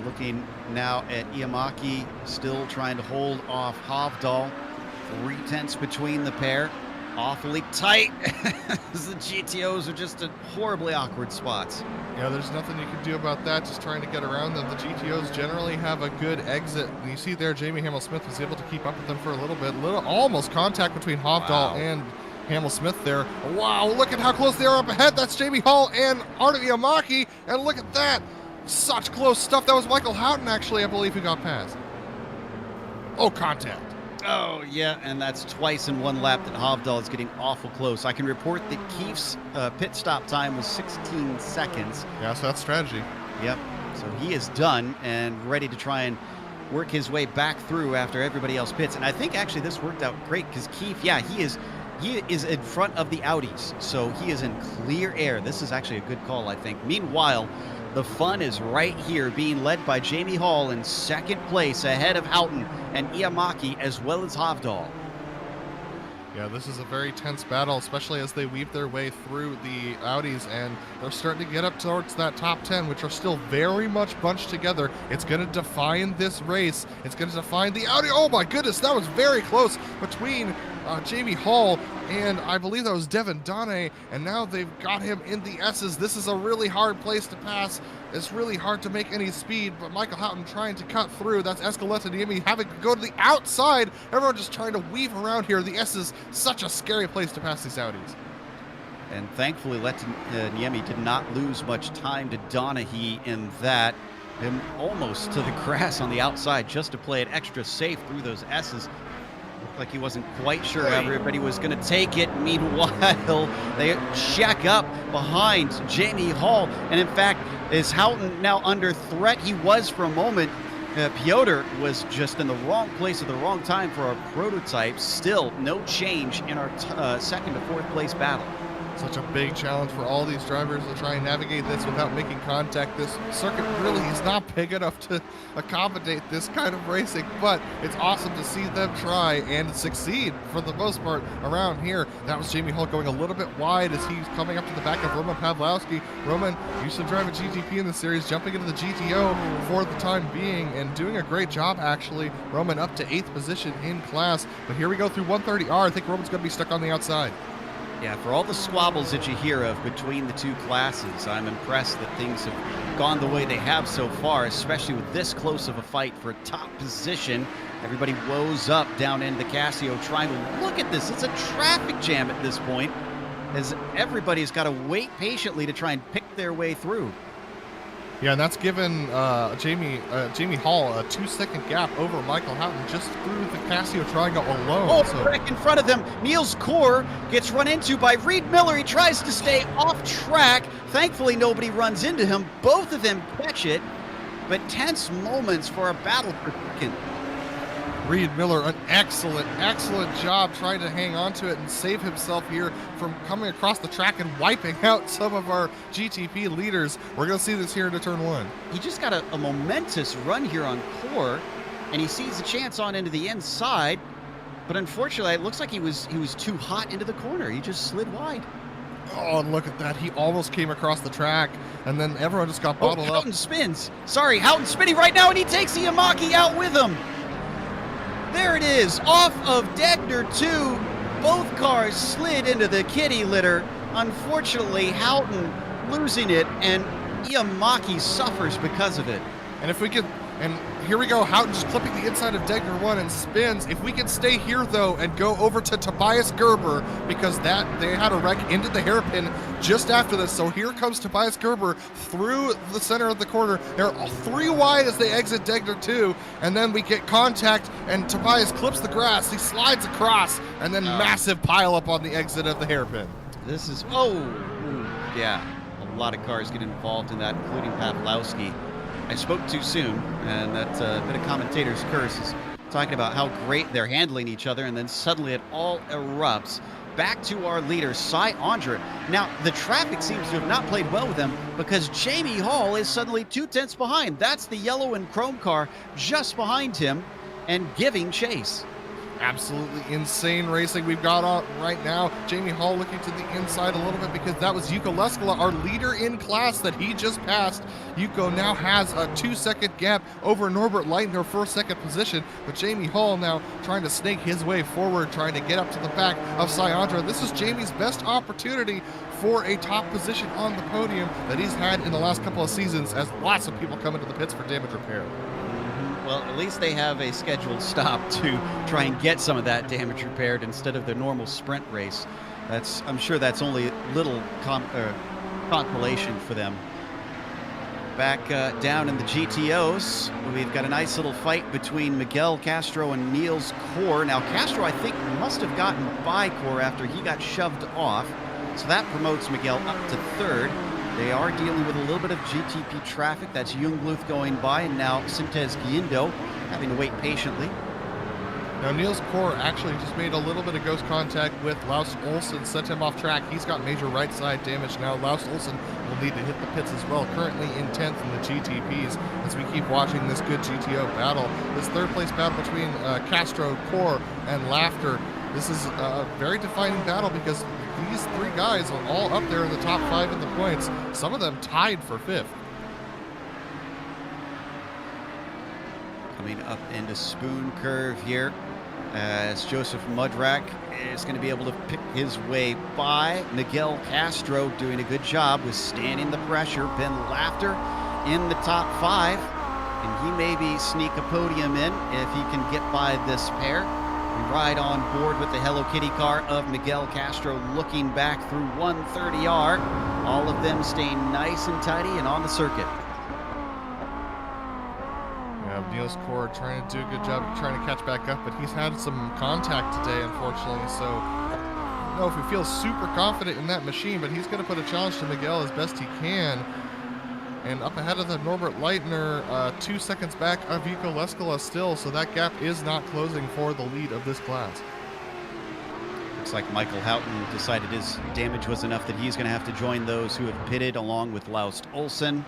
Looking now at Iamaki, still trying to hold off Hovdal. 3/10 between the pair. Awfully tight. The GTOs are just in horribly awkward spots. Yeah, there's nothing you can do about that, just trying to get around them. The GTOs generally have a good exit. And you see there, Jamie Hamill-Smith was able to keep up with them for a little bit. Almost contact between Hovdal and Hamill-Smith there. Wow, look at how close they are up ahead. That's Jamie Hall and Artem Iamaki. And look at that. Such close stuff. That was Michael Houghton, actually, I believe, who got past. Oh, contact. Oh, yeah, and that's twice in one lap that Hovdal is getting awful close. I can report that Keefe's pit stop time was 16 seconds. Yeah, so that's strategy. Yep, so he is done and ready to try and work his way back through after everybody else pits. And I think, actually, this worked out great because Keefe, yeah, he is in front of the Audis, so he is in clear air. This is actually a good call, I think. Meanwhile, the fun is right here, being led by Jamie Hall in 2nd place ahead of Houghton and Iamaki, as well as Hovdal. Yeah, this is a very tense battle, especially as they weave their way through the Audis, and they're starting to get up towards that top 10, which are still very much bunched together. It's going to define this race. It's going to define the Audi. Oh my goodness, that was very close between Jamie Hall and I believe that was Devin Donne, and now they've got him in the S's. This is a really hard place to pass. It's really hard to make any speed, but Michael Houghton trying to cut through. That's Escaleta Niemi having to go to the outside. Everyone just trying to weave around here. The S is such a scary place to pass these Audis. And thankfully, Niemi did not lose much time to Donaghy in that. Him almost to the grass on the outside just to play it extra safe through those S's. Looked like he wasn't quite sure how everybody was going to take it. Meanwhile, they check up behind Jamie Hall. And in fact, is Houghton now under threat? He was for a moment. Piotr was just in the wrong place at the wrong time for our prototype. Still, no change in our 2nd to 4th place battle. Such a big challenge for all these drivers to try and navigate this without making contact. This circuit really is not big enough to accommodate this kind of racing, but it's awesome to see them try and succeed for the most part around here. That was Jamie Hall going a little bit wide as he's coming up to the back of Roman Pawlowski. Roman used to drive a GTP in the series, jumping into the GTO for the time being and doing a great job, actually. Roman up to 8th position in class, but here we go through 130R. I think Roman's going to be stuck on the outside. Yeah, for all the squabbles that you hear of between the two classes, I'm impressed that things have gone the way they have so far, especially with this close of a fight for a top position. Everybody woes up down in the Casio trying to look at this. It's a traffic jam at this point, as everybody's got to wait patiently to try and pick their way through. Yeah, and that's given Jamie Hall a 2-second gap over Michael Houghton just through the Casio triangle alone. Oh, so back in front of them, Niels Core gets run into by Reed Miller. He tries to stay off track. Thankfully, nobody runs into him. Both of them catch it, but tense moments for a battle for second. Reed Miller, an excellent job trying to hang on to it and save himself here from coming across the track and wiping out some of our GTP leaders. We're going to see this here into turn one. He just got a momentous run here on Core, and he sees a chance on into the inside, but unfortunately, it looks like he was too hot into the corner. He just slid wide. Oh, and look at that. He almost came across the track, and then everyone just got bottled up. Houghton spins. Sorry, Houghton's spinning right now, and he takes Iamaki out with him. There it is, off of Degner 2. Both cars slid into the kitty litter. Unfortunately, Houghton losing it, and Iamaki suffers because of it. And if we could, and here we go, Houghton just clipping the inside of Degner 1 and spins. If we could stay here, though, and go over to Tobias Gerber, because they had a wreck into the hairpin just after this. So here comes Tobias Gerber through the center of the corner. They're 3 wide as they exit Degner 2, and then we get contact, and Tobias clips the grass. He slides across, and then massive pile up on the exit of the hairpin. This is, yeah, a lot of cars get involved in that, including Pavlowski. I spoke too soon, and that's a bit of commentator's curses, talking about how great they're handling each other, and then suddenly it all erupts. Back to our leader, Cy Andra. Now, the traffic seems to have not played well with them because Jamie Hall is suddenly 2 tenths behind. That's the yellow and chrome car just behind him and giving chase. Absolutely insane racing we've got on right now. Jamie Hall looking to the inside a little bit because that was Yuko Leskala, our leader in class that he just passed. Yuko now has a 2-second gap over Norbert Leitner for second position, but Jamie Hall now trying to snake his way forward, trying to get up to the back of Sayandra. This is Jamie's best opportunity for a top position on the podium that he's had in the last couple of seasons, as lots of people come into the pits for damage repair. Well, at least they have a scheduled stop to try and get some of that damage repaired instead of their normal sprint race. I'm sure that's only little consolation for them. Back down in the GTOs, we've got a nice little fight between Miguel Castro and Niels Core. Now, Castro, I think, must have gotten by Core after he got shoved off, so that promotes Miguel up to third. They are dealing with a little bit of GTP traffic. That's Jungluth going by, and now Sintez Guindo having to wait patiently. Now, Niels Core actually just made a little bit of ghost contact with Laus Olsen, sent him off track. He's got major right side damage now. Laus Olsen will need to hit the pits as well, currently in 10th in the GTPs as we keep watching this good GTO battle. This third place battle between Castro, Core, and Laughter. This is a very defining battle because these 3 guys are all up there in the top 5 in the points, some of them tied for 5th. Coming up into Spoon Curve here, as Joseph Mudrack is going to be able to pick his way by. Miguel Castro doing a good job withstanding the pressure. Ben Laughter in the top 5, and he maybe sneak a podium in if he can get by this pair. We ride on board with the Hello Kitty car of Miguel Castro, looking back through 130R. All of them staying nice and tidy and on the circuit. Yeah, Niels Core trying to do a good job of trying to catch back up, but he's had some contact today, unfortunately. So I don't know if he feels super confident in that machine, but he's going to put a challenge to Miguel as best he can. And up ahead of the Norbert Leitner, 2 seconds back of Yuko Leskala still, so that gap is not closing for the lead of this class. Looks like Michael Houghton decided his damage was enough that he's going to have to join those who have pitted along with Laust Olsen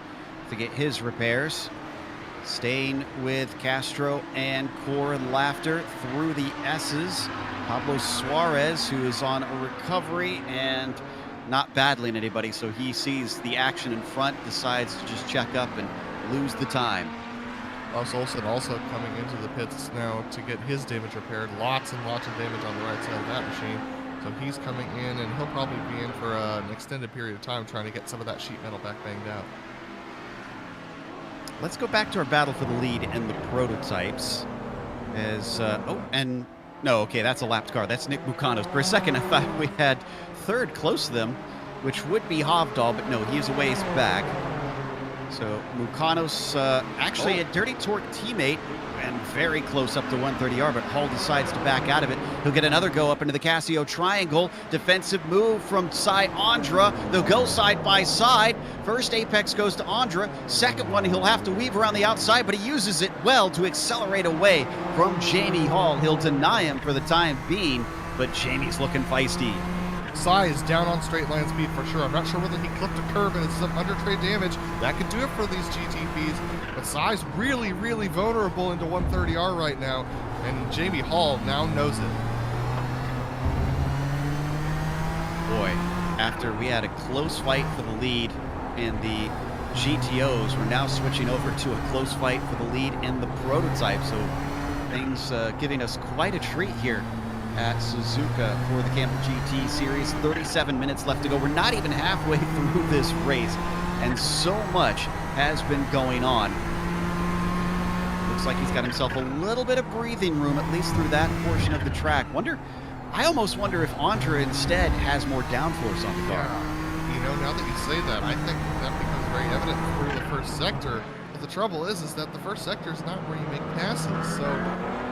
to get his repairs. Staying with Castro and Core and Laughter through the S's. Pablo Suarez, who is on a recovery and not battling anybody, so he sees the action in front, decides to just check up and lose the time. Laus Olsen also coming into the pits now to get his damage repaired. Lots and lots of damage on the right side of that machine. So he's coming in, and he'll probably be in for an extended period of time trying to get some of that sheet metal back banged out. Let's go back to our battle for the lead and the prototypes. No, okay, that's a lapped car. That's Nick Bucano's. For a second, I thought we had third close to them, which would be Hovdahl, but no, he's a ways back. So Bucano's actually a Dirty Torque teammate and very close up to 130R, but Hall decides to back out of it. He'll get another go up into the Casio triangle. Defensive move from Cy Andra. They'll go side by side. First apex goes to Andra. Second one, he'll have to weave around the outside, but he uses it well to accelerate away from Jamie Hall. He'll deny him for the time being, but Jamie's looking feisty. Cy is down on straight line speed for sure. I'm not sure whether he clipped a curb and it's some under trade damage. That could do it for these GTPs. But Cy's really, really vulnerable into 130R right now. And Jamie Hall now knows it. Boy, after we had a close fight for the lead in the GTOs, we're now switching over to a close fight for the lead in the prototype. So things giving us quite a treat here at Suzuka for the Kamel GT series. 37 minutes left to go. We're not even halfway through this race, and so much has been going on. Looks like he's got himself a little bit of breathing room, at least through that portion of the track. I almost wonder if Andra instead has more downforce on the car. Yeah. You know, now that you say that, I think that becomes very evident through the first sector. But the trouble is that the first sector is not where you make passes. So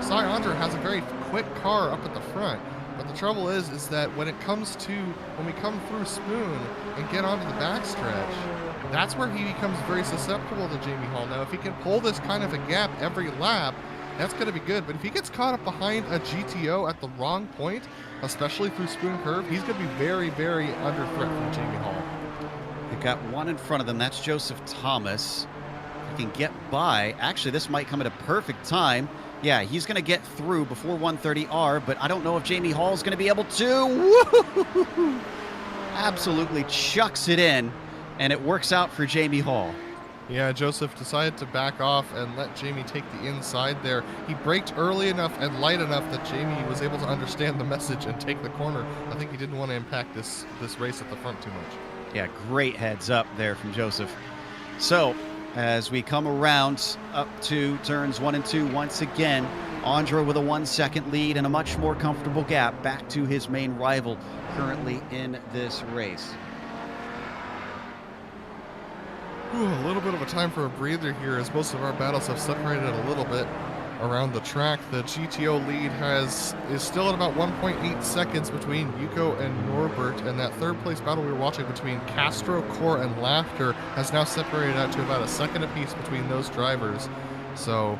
Cy Andra has a very quick car up at the front. But the trouble is that when we come through Spoon and get onto the backstretch, that's where he becomes very susceptible to Jamie Hall. Now, if he can pull this kind of a gap every lap, that's going to be good. But if he gets caught up behind a GTO at the wrong point, especially through Spoon Curve, he's going to be very, very under threat from Jamie Hall. They've got one in front of them. That's Joseph Thomas. He can get by. Actually, this might come at a perfect time. Yeah, he's going to get through before 130R, but I don't know if Jamie Hall's going to be able to. Woo-hoo-hoo-hoo. Absolutely chucks it in, and it works out for Jamie Hall. Yeah, Joseph decided to back off and let Jamie take the inside there. He braked early enough and light enough that Jamie was able to understand the message and take the corner. I think he didn't want to impact this race at the front too much. Yeah, great heads up there from Joseph. So, as we come around up to turns 1 and 2 once again, Andra with a 1-second lead and a much more comfortable gap back to his main rival currently in this race. Ooh, a little bit of a time for a breather here as most of our battles have separated a little bit around the track. The GTO lead is still at about 1.8 seconds between Yuko and Norbert, and that third place battle we were watching between Castro, Core, and Laughter has now separated out to about a second apiece between those drivers. So,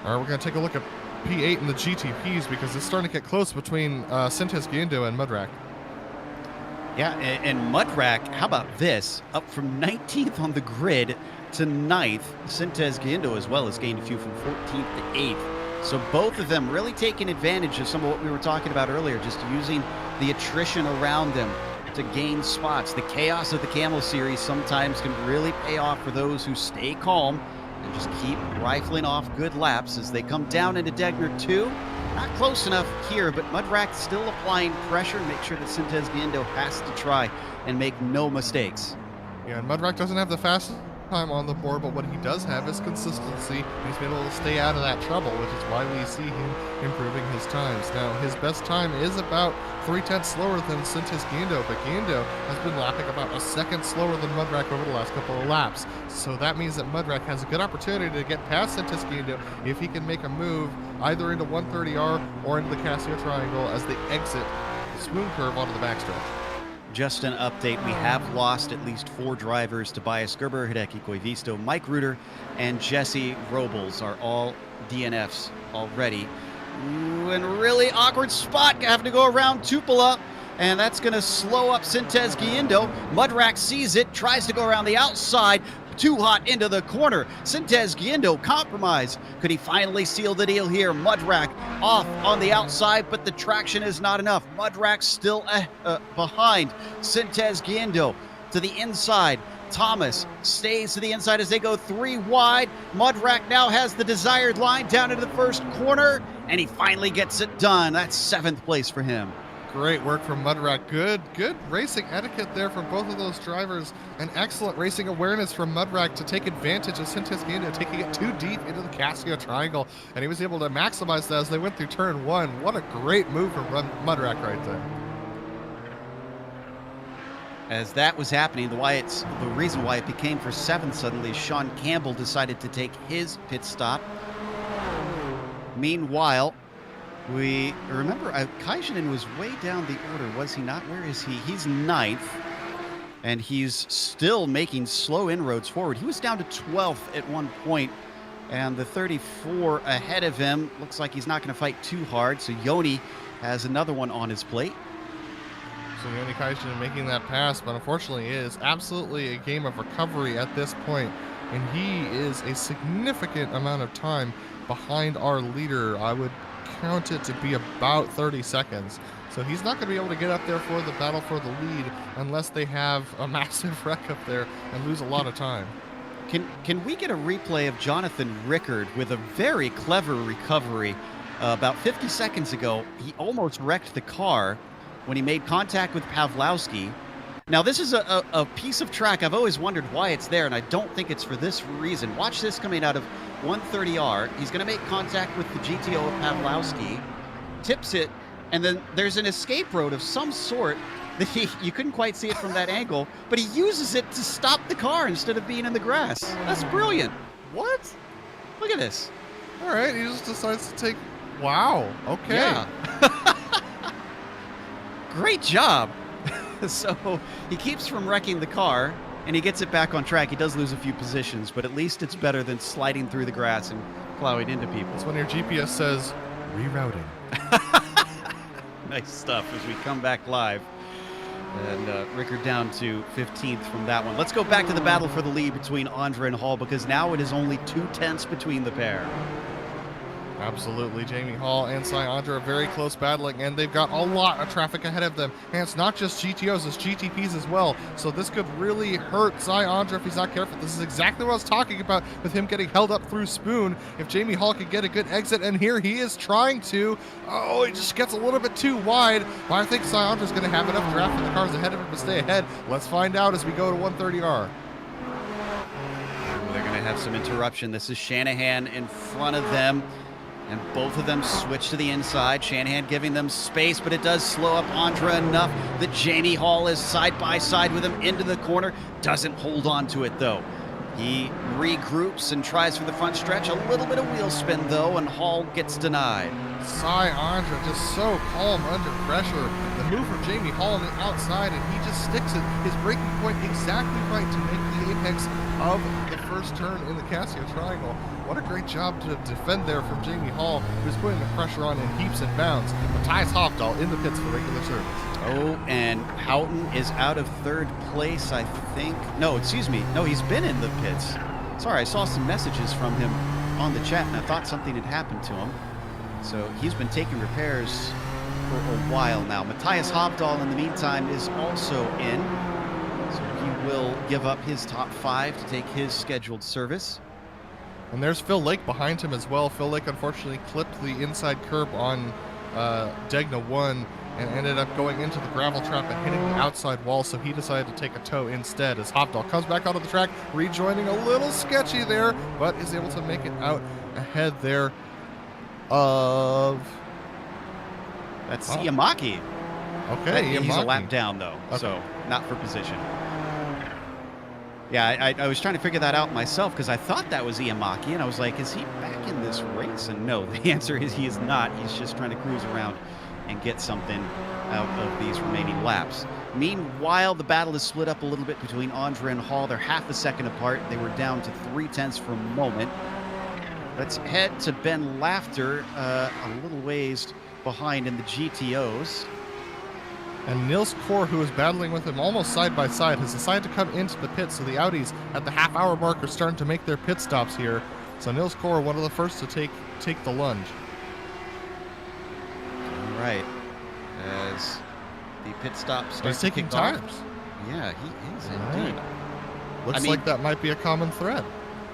all right, we're going to take a look at P8 and the GTPs because it's starting to get close between Sintes Guindo and Mudrak. Yeah, and Mudrak, how about this? Up from 19th on the grid to 9th. Sintes Guindo as well has gained a few from 14th to 8th. So both of them really taking advantage of some of what we were talking about earlier, just using the attrition around them to gain spots. The chaos of the Kamel series sometimes can really pay off for those who stay calm and just keep rifling off good laps as they come down into Degner 2. Not close enough here, but Mudrak still applying pressure. Make sure that Sintes Guindo has to try and make no mistakes. Yeah, and Mudrak doesn't have the fastest time on the board, but what he does have is consistency. He's been able to stay out of that trouble, which is why we see him improving his times. Now, his best time is about 3/10 slower than Sintes Guindo, but Guindo has been lapping about a second slower than Mudrak over the last couple of laps. So that means that Mudrak has a good opportunity to get past Sintes Guindo if he can make a move either into 130R or into the Casio Triangle as they exit the Spoon Curve onto the backstretch. Just an update, we have lost at least 4 drivers. Tobias Gerber, Hideki Koivisto, Mike Reuter, and Jesse Robles are all DNFs already. Ooh, and a really awkward spot, having to go around Tupola, and that's going to slow up Sintes Guindo. Mudrak sees it, tries to go around the outside, too hot into the corner. Sintes Guindo compromised. Could he finally seal the deal here? Mudrak off on the outside, but the traction is not enough. Mudrak still behind. Sintes Guindo to the inside. Thomas stays to the inside as they go 3 wide. Mudrak now has the desired line down into the first corner, and he finally gets it done. That's 7th place for him. Great work from Mudrack. Good racing etiquette there from both of those drivers, and excellent racing awareness from Mudrack to take advantage of Centesquino taking it too deep into the Casio Triangle, and he was able to maximize that as they went through turn 1. What a great move from Mudrack right there. As that was happening, the reason why it became for 7th suddenly, Sean Campbell decided to take his pit stop. Meanwhile, we remember Kaijinen was way down the order, was he not? Where is he? He's 9th, and he's still making slow inroads forward. He was down to 12th at one point, and the 34 ahead of him looks like he's not going to fight too hard, so Yoni has another one on his plate. So Yoni Kaijinen making that pass, but unfortunately it is absolutely a game of recovery at this point, and he is a significant amount of time behind our leader. I would count it to be about 30 seconds. So he's not going to be able to get up there for the battle for the lead unless they have a massive wreck up there and lose a lot of time. Can we get a replay of Jonathan Rickard with a very clever recovery? About 50 seconds ago, he almost wrecked the car when he made contact with Pawlowski. Now, this is a piece of track I've always wondered why it's there, and I don't think it's for this reason. Watch this coming out of 130R. He's going to make contact with the GTO of Pawlowski, tips it, and then there's an escape road of some sort that you couldn't quite see it from that angle, but he uses it to stop the car instead of being in the grass. That's brilliant. What? Look at this. All right, he just decides to take... Wow, okay. Yeah. Great job. So he keeps from wrecking the car, and he gets it back on track. He does lose a few positions, but at least it's better than sliding through the grass and plowing into people. That's when your GPS says, rerouting. Nice stuff as we come back live. And Rickard down to 15th from that one. Let's go back to the battle for the lead between Andra and Hall, because now it is only 2/10 between the pair. Absolutely. Jamie Hall and Cy Andra are very close battling, and they've got a lot of traffic ahead of them. And it's not just GTOs, it's GTPs as well. So this could really hurt Cy Andra if he's not careful. This is exactly what I was talking about with him getting held up through Spoon. If Jamie Hall could get a good exit, and here he is trying to. Oh, he just gets a little bit too wide. But I think Cy Andra's going to have enough draft for the cars ahead of him to stay ahead. Let's find out as we go to 130R. They're going to have some interruption. This is Shanahan in front of them. And both of them switch to the inside. Shanahan giving them space, but it does slow up Andra enough that Jamie Hall is side by side with him into the corner. Doesn't hold on to it, though. He regroups and tries for the front stretch. A little bit of wheel spin, though, and Hall gets denied. Cy Andra just so calm under pressure. The move from Jamie Hall on the outside, and he just sticks it, his braking point exactly right to make the apex of the first turn in the Casio Triangle. What a great job to defend there from Jamie Hall, who's putting the pressure on in heaps and bounds. Matthias Hofdahl in the pits for regular service. Oh, and Houghton is out of 3rd place, I think. No, excuse me. No, he's been in the pits. Sorry, I saw some messages from him on the chat, and I thought something had happened to him. So he's been taking repairs for a while now. Matthias Hofdahl, in the meantime, is also in. So he will give up his top 5 to take his scheduled service. And there's Phil Lake behind him as well. Phil Lake unfortunately clipped the inside curb on Degna 1 and ended up going into the gravel trap and hitting the outside wall, so he decided to take a tow instead as Hofdahl comes back onto the track, rejoining a little sketchy there, but is able to make it out ahead there of... That's Yamaki. Okay, He's a lap down, though, okay. So not for position. Yeah, I was trying to figure that out myself because I thought that was Iamaki, and I was like, is he back in this race? And no, the answer is he is not. He's just trying to cruise around and get something out of these remaining laps. Meanwhile, the battle is split up a little bit between Andra and Hall. They're half a second apart. They were down to 0.3 for a moment. Let's head to Ben Laughter, a little ways behind in the GTOs. And Nils Kor, who is battling with him almost side by side, has decided to come into the pit. So the Audis at the half-hour mark are starting to make their pit stops here. So Nils Kor, one of the first to take the lunge. All right. As the pit stop starts He's taking tires. Yeah, he is indeed. Looks like that might be a common thread.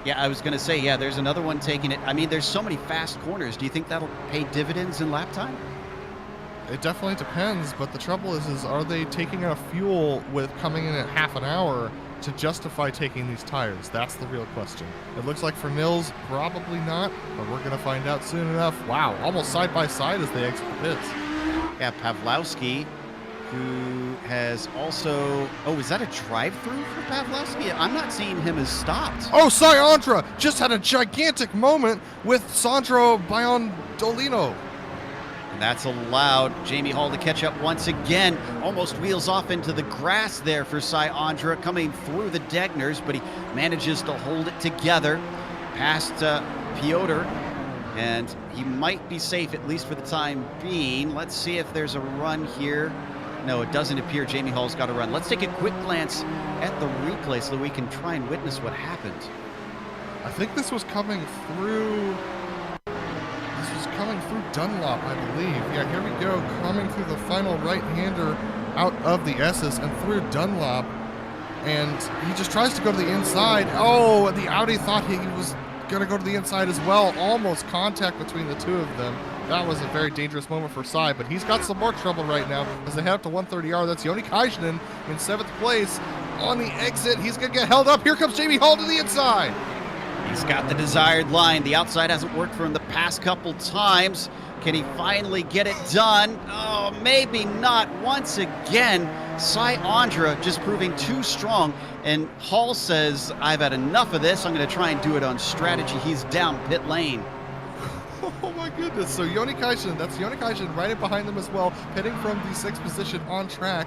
Yeah, I was going to say, yeah, there's another one taking it. I mean, there's so many fast corners. Do you think that'll pay dividends in lap time? It definitely depends, but the trouble is are they taking enough fuel with coming in at half an hour to justify taking these tires? That's the real question. It looks like for Nils, probably not, but we're going to find out soon enough. Wow, almost side by side as they exit the pits. Yeah, Pawlowski, who has also... Oh, is that a drive-through for Pawlowski? I'm not seeing him as stopped. Oh, Sayandra just had a gigantic moment with Sandro Biondolino. And that's allowed Jamie Hall to catch up once again. Almost wheels off into the grass there for Sayandra, coming through the Degners, but he manages to hold it together past Piotr. And he might be safe, at least for the time being. Let's see if there's a run here. No, it doesn't appear Jamie Hall's got a run. Let's take a quick glance at the replay so that we can try and witness what happened. I think this was coming through... coming through Dunlop, I believe. Yeah, here we go, coming through the final right-hander out of the S's and through Dunlop. And he just tries to go to the inside. Oh, the Audi thought he was going to go to the inside as well. Almost contact between the two of them. That was a very dangerous moment for Sai, but he's got some more trouble right now as they head up to 130R. That's Joni Kaishinen in 7th place. On the exit, he's going to get held up. Here comes Jamie Hall to the inside. He's got the desired line. The outside hasn't worked for him the past couple times. Can he finally get it done? Oh, maybe not. Once again, Sayandra just proving too strong. And Hall says, I've had enough of this. I'm going to try and do it on strategy. He's down pit lane. Oh my goodness. So Joni Kaishinen, that's Joni Kaishinen right in behind them as well, pitting from the 6th position on track.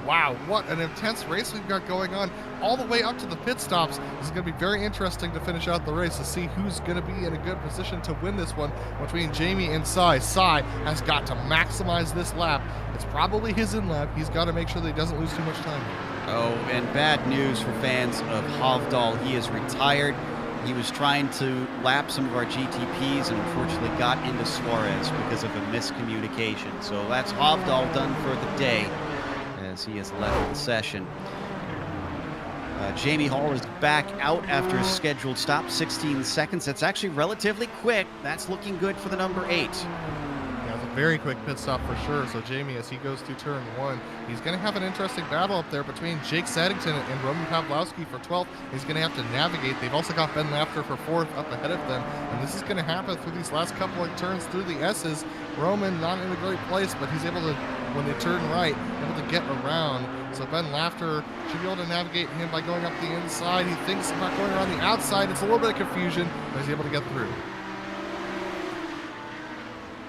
Wow, what an intense race we've got going on all the way up to the pit stops. This is going to be very interesting to finish out the race to see who's going to be in a good position to win this one between Jamie and Sai. Sai has got to maximize this lap. It's probably his in lap. He's got to make sure that he doesn't lose too much time. Oh, and bad news for fans of Hovdal. He is retired. He was trying to lap some of our GTPs and unfortunately got into Suarez because of a miscommunication. So that's Hovdal done for the day as he has left the session. Jamie Hall is back out after a scheduled stop, 16 seconds. That's actually relatively quick. That's looking good for the number 8. Yeah, it's a very quick pit stop for sure. So Jamie, as he goes through turn 1, he's going to have an interesting battle up there between Jake Saddington and Roman Pawlowski for 12th. He's going to have to navigate. They've also got Ben Lafter for 4th up ahead of them. And this is going to happen through these last couple of turns through the S's. Roman not in a great place, but he's able to, when they turn right, able to get around. So Ben Lafter should be able to navigate him by going up the inside. He thinks about going around the outside. It's a little bit of confusion, but he's able to get through.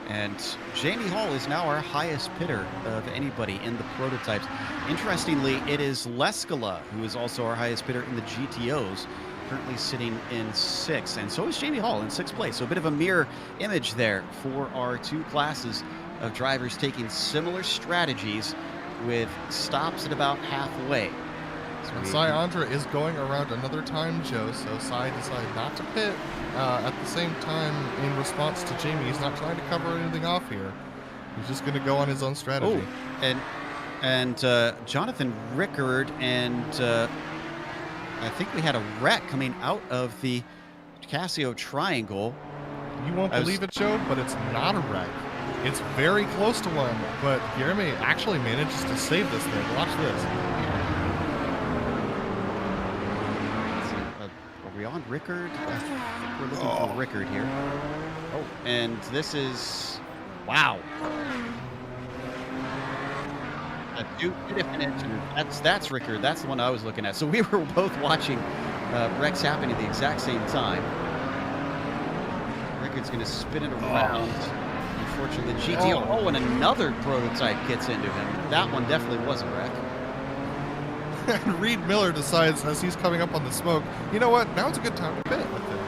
And Jamie Hall is now our highest pitter of anybody in the prototypes. Interestingly, it is Leskala who is also our highest pitter in the GTOs, currently sitting in 6th. And so is Jamie Hall in 6th place. So a bit of a mirror image there for our two classes of drivers taking similar strategies with stops at about halfway. So Sayandra is going around another time, Joe, so Sai decided not to pit at the same time in response to Jamie. He's not trying to cover anything off here. He's just going to go on his own strategy. Oh, and Jonathan Rickard and I think we had a wreck coming out of the Casio Triangle. You won't believe it, Joe, but it's not a wreck. It's very close to one, but Jeremy actually manages to save this thing. Watch this. Are we on Rickard? I think we're looking for Rickard here. Oh, and this is... Wow. Two different engines. That's Rickard. That's the one I was looking at. So we were both watching wrecks happening at the exact same time. Rickard's going to spin it around. Unfortunately, the GTO. Oh, and another prototype gets into him. That one definitely was a wreck. And Reed Miller decides, as he's coming up on the smoke, you know what? Now's a good time to pit with him.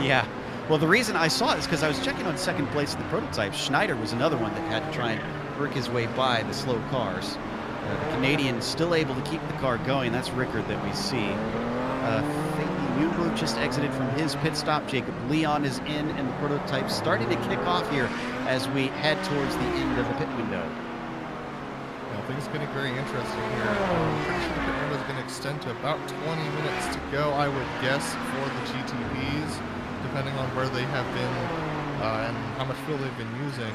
Yeah. Well, the reason I saw it is because I was checking on 2nd place in the prototype. Schneider was another one that had to try and work his way by the slow cars. The Canadian still able to keep the car going. That's Rickard that we see. Fabian just exited from his pit stop. Jacob Leon is in, and the prototype starting to kick off here as we head towards the end of the pit window. I think it's getting very interesting here. I'm pretty sure the pit window is going to extend to about 20 minutes to go, I would guess, for the GTPs, depending on where they have been and how much fuel they've been using.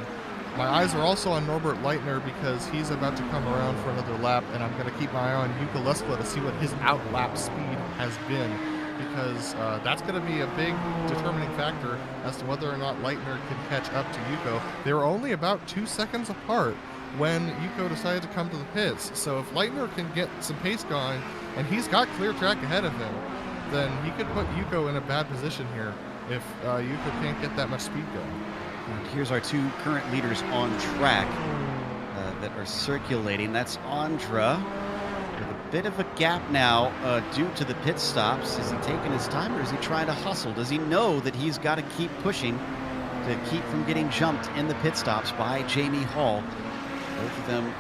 My eyes are also on Norbert Leitner because he's about to come around for another lap, and I'm going to keep my eye on Yuka Leskola to see what his outlap speed has been, because that's going to be a big determining factor as to whether or not Leitner can catch up to Yuko. They were only about 2 seconds apart when Yuko decided to come to the pits. So if Leitner can get some pace going, and he's got clear track ahead of him, then he could put Yuko in a bad position here if Yuko can't get that much speed going. And here's our two current leaders on track that are circulating. That's Andra with a bit of a gap now due to the pit stops. Is he taking his time, or is he trying to hustle? Does he know that he's got to keep pushing to keep from getting jumped in the pit stops by Jamie Hall? Both of them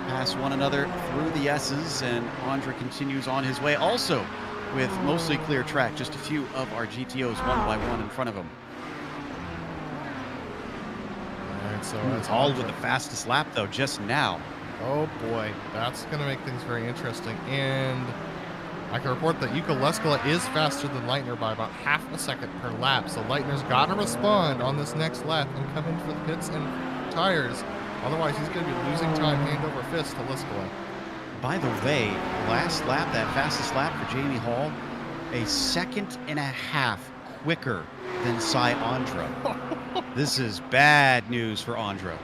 pass one another through the S's, and Andra continues on his way also with mostly clear track. Just a few of our GTOs one by one in front of him. All right, so that's Hall with the fastest lap though just now. Oh boy, that's going to make things very interesting. And I can report that Yuka Leskola is faster than Leitner by about half a second per lap. So Leitner's got to respond on this next lap and come in for the pits and tires. Otherwise, he's going to be losing time hand over fist to Leskola. By the way, last lap, that fastest lap for Jamie Hall, a second and a half quicker than Cy Andra. This is bad news for Andra.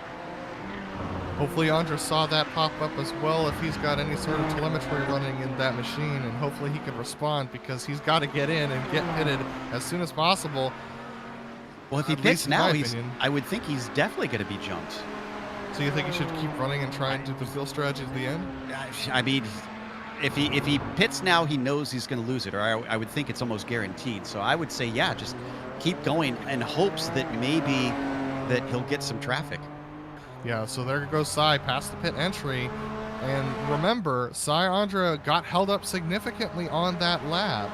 Hopefully Andra saw that pop up as well if he's got any sort of telemetry running in that machine, and hopefully he can respond, because he's got to get in and get pitted as soon as possible. Well, if he pits now, I would think he's definitely going to be jumped. So you think he should keep running and trying to fulfill strategy to the end? I mean, if he pits now, he knows he's going to lose it, or I would think it's almost guaranteed. So I would say, yeah, just keep going in hopes that maybe that he'll get some traffic. Yeah, so there goes Cy past the pit entry. And remember, Cy Andra got held up significantly on that lap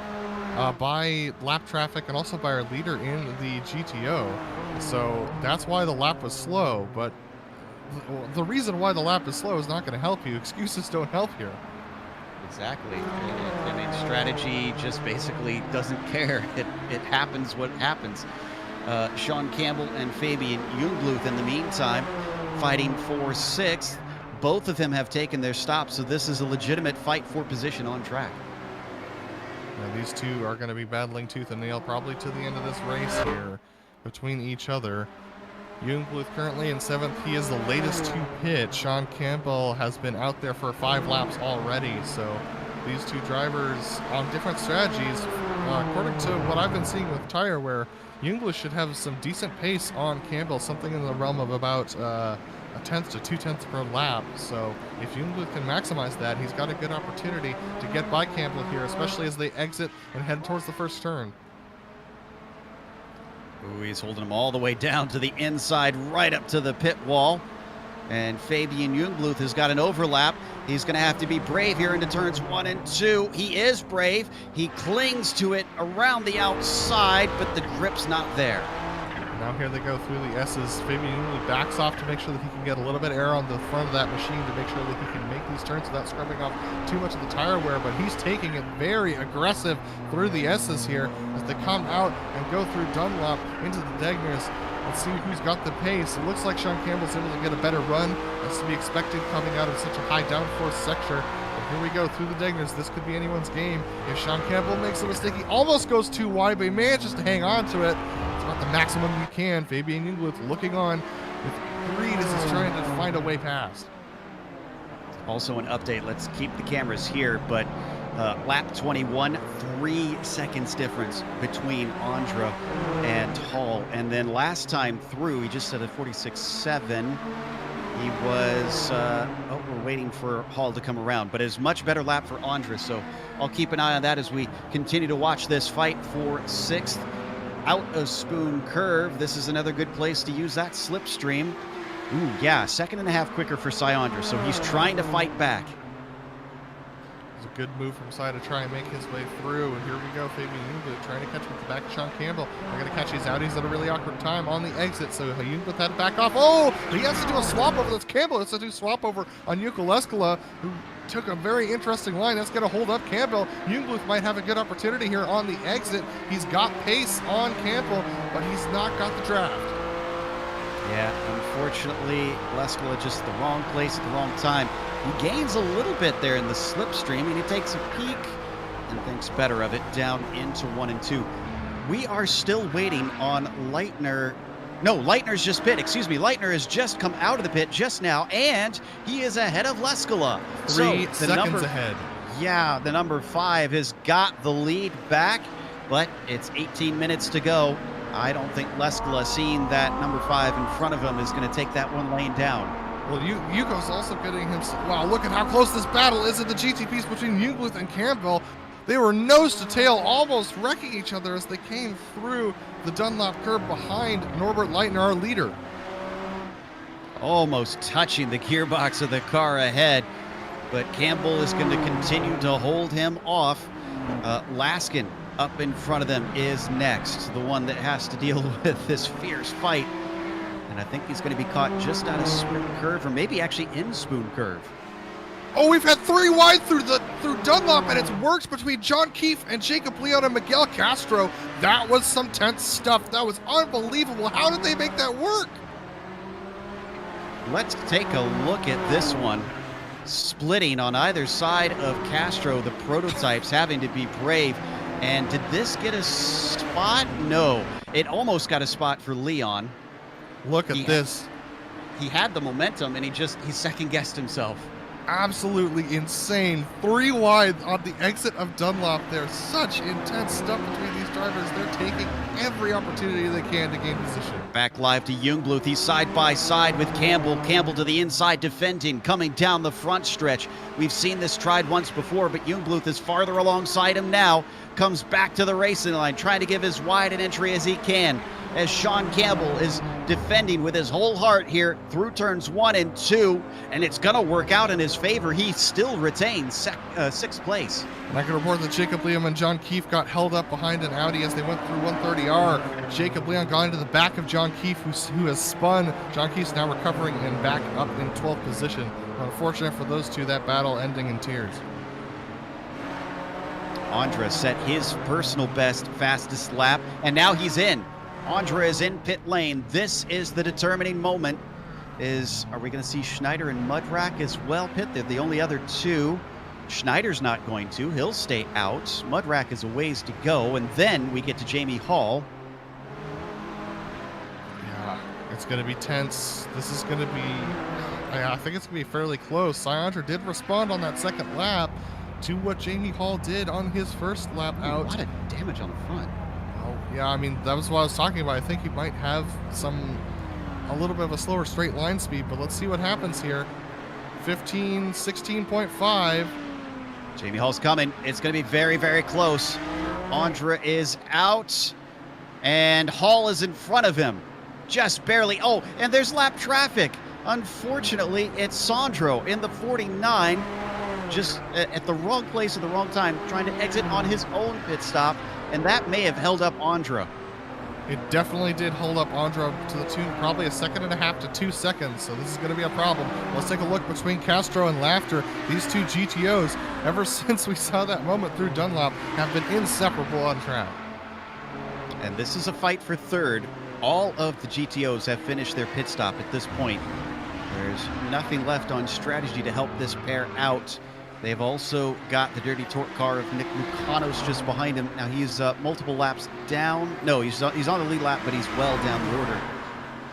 by lap traffic and also by our leader in the GTO. So that's why the lap was slow, but the reason why the lap is slow is not going to help you. Excuses don't help here. Exactly. I mean, strategy just basically doesn't care. It happens what happens. Sean Campbell and Fabian Jungbluth in the meantime fighting for sixth. Both of them have taken their stops, so this is a legitimate fight for position on track. Yeah, these two are going to be battling tooth and nail probably to the end of this race here between each other. Jungbluth currently in seventh. He is the latest to pit. Sean Campbell has been out there for 5 laps already, so these two drivers on different strategies. According to what I've been seeing with tire wear, Jungbluth should have some decent pace on Campbell, something in the realm of about a tenth to 2/10 per lap. So if Jungbluth can maximize that, he's got a good opportunity to get by Campbell here, especially as they exit and head towards the first turn. Ooh, he's holding him all the way down to the inside, right up to the pit wall. And Fabian Jungbluth has got an overlap. He's going to have to be brave here into turns 1 and 2. He is brave. He clings to it around the outside, but the grip's not there. Now here they go through the S's. Fabian Jungbluth backs off to make sure that he can get a little bit of air on the front of that machine to make sure that he can make these turns without scrubbing off too much of the tire wear, but he's taking it very aggressive through the S's here as they come out and go through Dunlop into the Degners. Let's see who's got the pace. It looks like Sean Campbell's able to get a better run. That's to be expected coming out of such a high downforce sector. But here we go through the Degners. This could be anyone's game. If Sean Campbell makes a mistake, he almost goes too wide, but he manages to hang on to it. It's about the maximum you can. Fabian Jungbluth looking on with greed as he's trying to find a way past. Also an update, let's keep the cameras here, but lap 21, 3 seconds difference between Andra and Hall. And then last time through, he just said a 46.7. He was, we're waiting for Hall to come around, but it's much better lap for Andra, so I'll keep an eye on that as we continue to watch this fight for 6th. Out of Spoon Curve, this is another good place to use that slipstream. Ooh, yeah, 2.5 seconds quicker for Cy Andra, so he's trying to fight back. It's a good move from Cy to try and make his way through. And here we go, Fabian Jungbluth trying to catch with the back of Sean Campbell. They're going to catch these Audis at a really awkward time on the exit, so Jungbluth had to back off. Oh, he has to do a swap over. That's Campbell. Has to do a swap over on Yuka Leskola, who took a very interesting line. That's going to hold up Campbell. Jungbluth might have a good opportunity here on the exit. He's got pace on Campbell, but he's not got the draft. Yeah, unfortunately, Leskola just the wrong place at the wrong time. He gains a little bit there in the slipstream, and he takes a peek and thinks better of it down into 1 and 2. We are still waiting on Leitner. No, Leitner's just pit. Excuse me. Leitner has just come out of the pit just now, and he is ahead of Leskola. 3 seconds ahead. Yeah, the number 5 has got the lead back, but it's 18 minutes to go. I don't think Leskola, seeing that number 5 in front of him, is going to take that one lane down. Well, Yuko's also getting him. Wow, look at how close this battle is in the GTPs between Jungbluth and Campbell. They were nose to tail, almost wrecking each other as they came through the Dunlop curb behind Norbert Leitner, our leader. Almost touching the gearbox of the car ahead, but Campbell is going to continue to hold him off. Laskin up in front of them is next, the one that has to deal with this fierce fight. And I think he's going to be caught just out of Spoon Curve, or maybe actually in Spoon Curve. Oh, we've had 3 wide through Dunlop, and it's worked between John Keefe and Jacob Leon and Miguel Castro. That was some tense stuff. That was unbelievable. How did they make that work? Let's take a look at this one. Splitting on either side of Castro, the prototypes having to be brave. And did this get a spot? No. It almost got a spot for Leon. Look at this. He had the momentum, and he second-guessed himself. Absolutely insane. 3 wide on the exit of Dunlop there. Such intense stuff between these drivers. They're taking every opportunity they can to gain position. Back live to Jungbluth. He's side by side with Campbell. Campbell to the inside defending, coming down the front stretch. We've seen this tried once before, but Jungbluth is farther alongside him now. Comes back to the racing line, trying to give as wide an entry as he can, as Sean Campbell is defending with his whole heart here through turns 1 and 2, and it's going to work out in his favor. He still retains 6th place. And I can report that Jacob Leon and John Keefe got held up behind an Audi as they went through 130R. Jacob Leon got into the back of John Keefe, who has spun. John Keefe's now recovering and back up in 12th position. Unfortunate for those two, that battle ending in tears. Andra set his personal best fastest lap, and now he's in. Andra is in pit lane. This is the determining moment. Are we going to see Schneider and Mudrack as well pit? They're the only other 2. Schneider's not going to. He'll stay out. Mudrack is a ways to go, and then we get to Jamie Hall. Yeah, it's going to be tense. This is going to be, I think it's going to be fairly close. Syandra did respond on that second lap to what Jamie Hall did on his first lap out. A lot of damage on the front. Oh, yeah, I mean, that was what I was talking about. I think he might have a little bit of a slower straight line speed, but let's see what happens here. 16.5. Jamie Hall's coming. It's going to be very, very close. Andra is out, and Hall is in front of him. Just barely. Oh, and there's lap traffic. Unfortunately, it's Sandro in the 49. Just at the wrong place at the wrong time, trying to exit on his own pit stop, and that may have held up Andra. It definitely did hold up Andra to the tune probably 1.5 seconds to 2 seconds, so this is going to be a problem. Let's take a look between Castro and Laughter. These 2 GTOs, ever since we saw that moment through Dunlop, have been inseparable on track. And this is a fight for 3rd. All of the GTOs have finished their pit stop at this point. There's nothing left on strategy to help this pair out. They've also got the dirty torque car of Nick Lucanos just behind him. Now he's multiple laps down. No, he's on the lead lap, but he's well down the order.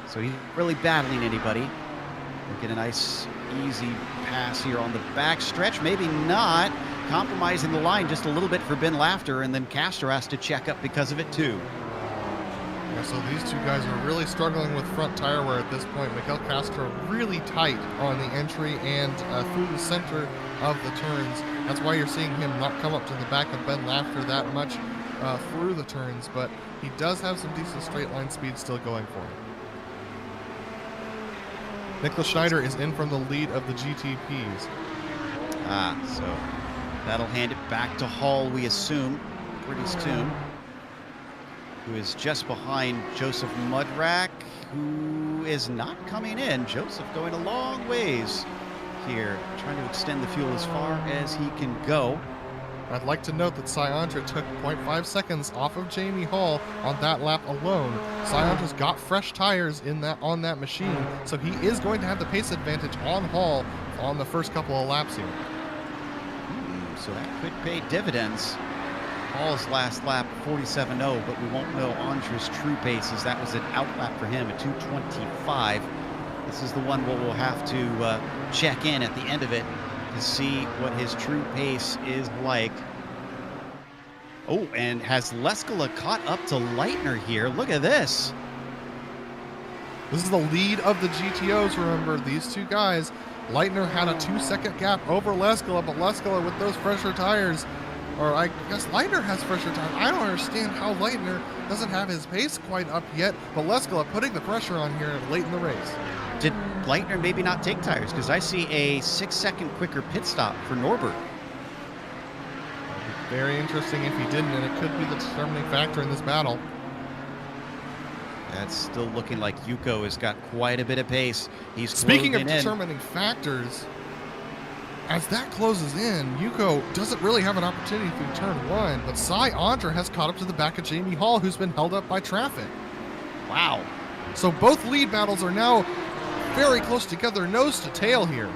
So he's really battling anybody. We'll get a nice, easy pass here on the back stretch. Maybe not. Compromising the line just a little bit for Ben Laughter, and then Castro has to check up because of it too. Yeah, so these 2 guys are really struggling with front tire wear at this point. Miguel Castro really tight on the entry and through the center of the turns. That's why you're seeing him not come up to the back of Ben Laughter that much through the turns, but he does have some decent straight line speed still going for him. Nicholas Schneider is in from the lead of the GTPs. So that'll hand it back to Hall, we assume, pretty soon, who is just behind Joseph Mudrack, who is not coming in. Joseph going a long ways here, trying to extend the fuel as far as he can go. I'd like to note that Syandra took 0.5 seconds off of Jamie Hall on that lap alone. Syandra's got fresh tires on that machine, so he is going to have the pace advantage on Hall on the first couple of laps here. So that could pay dividends. Hall's last lap 47.0, but we won't know Andra's true paces. That was an out lap for him at 2:25. This is the one where we'll have to check in at the end of it to see what his true pace is like. Oh, and has Leskala caught up to Leitner here? Look at this. This is the lead of the GTOs, remember, these two guys. Leitner had a 2-second gap over Leskala, but Leskala with those fresher tires, or I guess Leitner has fresher tires. I don't understand how Leitner doesn't have his pace quite up yet, but Leskala putting the pressure on here late in the race. Did Leitner maybe not take tires? Because I see a 6-second quicker pit stop for Norbert. Very interesting if he didn't, and it could be the determining factor in this battle. That's still looking like Yuko has got quite a bit of pace. He's Speaking of closing in. determining factors, as that closes in, Yuko doesn't really have an opportunity through turn 1, but Syandra has caught up to the back of Jamie Hall, who's been held up by traffic. Wow. So both lead battles are now very close together, nose to tail here.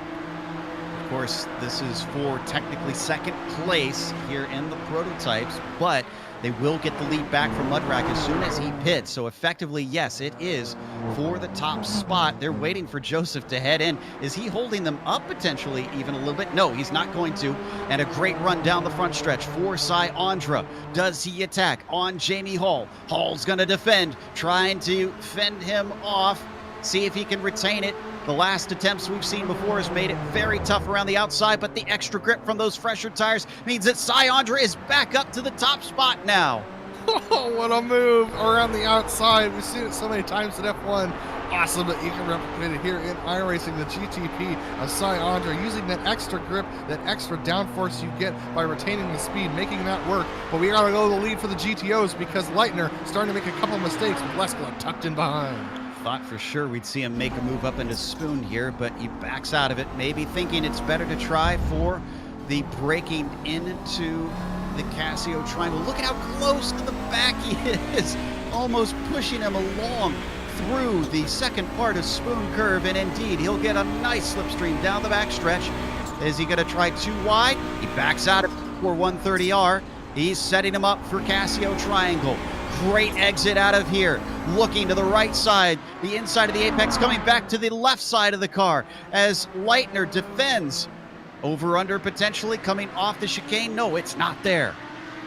Of course, this is for technically second place here in the prototypes, but they will get the lead back from Mudrack as soon as he pits. So effectively, yes, it is for the top spot. They're waiting for Joseph to head in. Is he holding them up potentially even a little bit? No, he's not going to. And a great run down the front stretch for Syandra. Does he attack on Jamie Hall? Hall's going to defend, trying to fend him off. See if he can retain it. The last attempts we've seen before has made it very tough around the outside, but the extra grip from those fresher tires means that Syandra is back up to the top spot now. Oh, what a move around the outside. We've seen it so many times at F1. Awesome that you can replicate it here in iRacing, the GTP of Syandra, using that extra grip, that extra downforce you get by retaining the speed, making that work. But we gotta go to the lead for the GTOs because Leitner starting to make a couple mistakes with Leskala tucked in behind. Thought for sure we'd see him make a move up into Spoon here, but he backs out of it, maybe thinking it's better to try for the breaking into the Casio triangle. Look at how close to the back he is, almost pushing him along through the second part of Spoon Curve, and indeed, he'll get a nice slipstream down the backstretch. Is he gonna try too wide? He backs out for 130R. He's setting him up for Casio Triangle. Great exit out of here. Looking to the right side, the inside of the apex coming back to the left side of the car as Leitner defends. Over under potentially coming off the chicane. No, it's not there.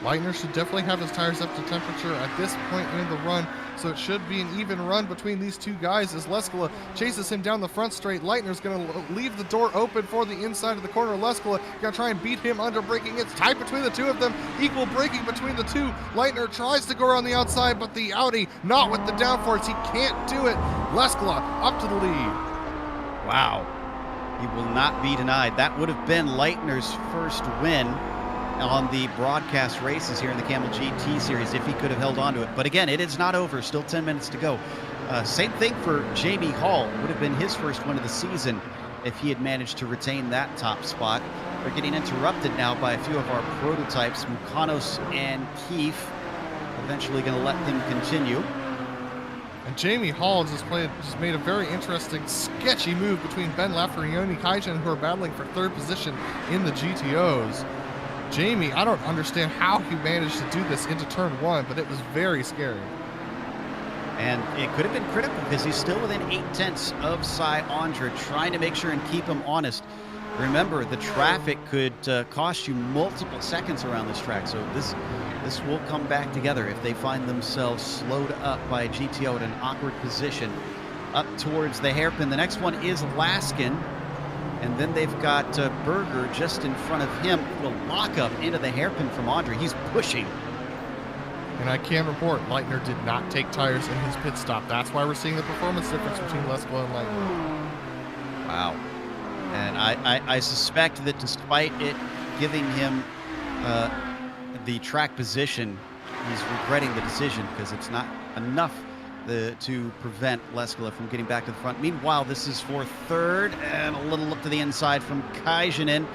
Leitner should definitely have his tires up to temperature at this point in the run, so it should be an even run between these two guys as Leskala chases him down the front straight. Leitner's going to leave the door open for the inside of the corner. Leskala going to try and beat him under braking. It's tight between the two of them, equal braking between the two. Leitner tries to go around the outside, but the Audi not with the downforce. He can't do it. Leskala up to the lead. Wow. He will not be denied. That would have been Leitner's first win on the broadcast races here in the Kamel GT series if he could have held on to it. But again, it is not over. Still 10 minutes to go. Same thing for Jamie Hall. Would have been his first win of the season if he had managed to retain that top spot. We're getting interrupted now by a few of our prototypes, Mukanos and Keefe. Eventually going to let them continue. And Jamie Hall just made a very interesting, sketchy move between Ben Laffer and Yoni Kaijin, who are battling for third position in the GTOs. Jamie, I don't understand how he managed to do this into turn 1, but it was very scary. And it could have been critical because he's still within 8/10 of Syandra, trying to make sure and keep him honest. Remember, the traffic could cost you multiple seconds around this track, so this will come back together if they find themselves slowed up by a GTO at an awkward position up towards the hairpin. The next one is Laskin, and then they've got Berger just in front of him. The lockup into the hairpin from Andre. He's pushing. And I can report, Leitner did not take tires in his pit stop. That's why we're seeing the performance difference between Leskala and Leitner. Wow. And I suspect that despite it giving him the track position, he's regretting the decision because it's not enough to prevent Leskala from getting back to the front. Meanwhile, this is for third, and a little look to the inside from Kaijinen.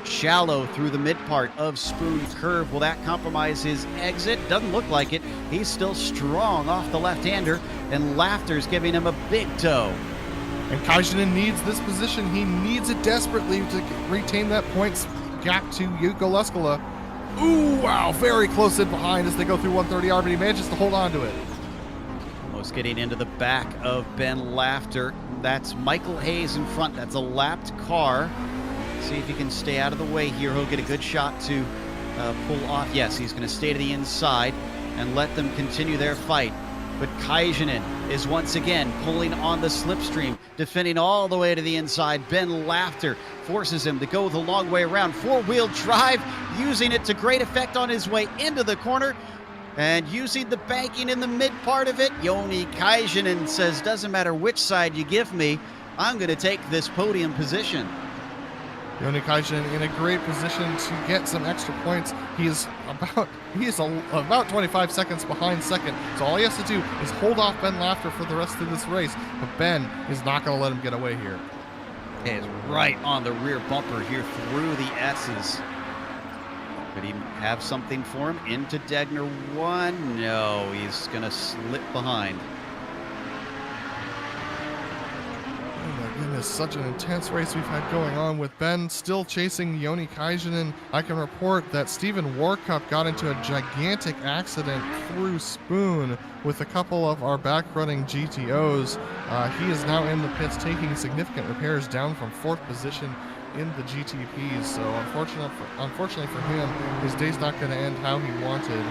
shallow through the mid part of Spoon Curve. Will that compromise his exit? Doesn't look like it. He's still strong off the left-hander, and Laughter's giving him a big tow. And Kajanen needs this position. He needs it desperately to retain that points gap to Yuko Leskala. Ooh, wow, very close in behind as they go through 130R, but he manages to hold on to it. Almost getting into the back of Ben Laughter. That's Michael Hayes in front. That's a lapped car. See if he can stay out of the way here. He'll get a good shot to pull off. Yes, he's going to stay to the inside and let them continue their fight. But Kajanen is once again pulling on the slipstream, defending all the way to the inside. Ben Laughter forces him to go the long way around. Four-wheel drive, using it to great effect on his way into the corner. And using the banking in the mid part of it, Joni Kajanen says, doesn't matter which side you give me, I'm going to take this podium position. Joni Kajanen in a great position to get some extra points. He is about 25 seconds behind second, so all he has to do is hold off Ben Laughter for the rest of this race. But Ben is not going to let him get away here. He is right on the rear bumper here through the S's. Could he have something for him? Into Degner 1. No, he's going to slip behind. Oh my goodness, such an intense race we've had going on with Ben still chasing Joni Kajanen. I can report that Stephen Warcup got into a gigantic accident through Spoon with a couple of our back-running GTOs. He is now in the pits taking significant repairs down from 4th position in the GTPs, so unfortunately for him, his day's not going to end how he wanted.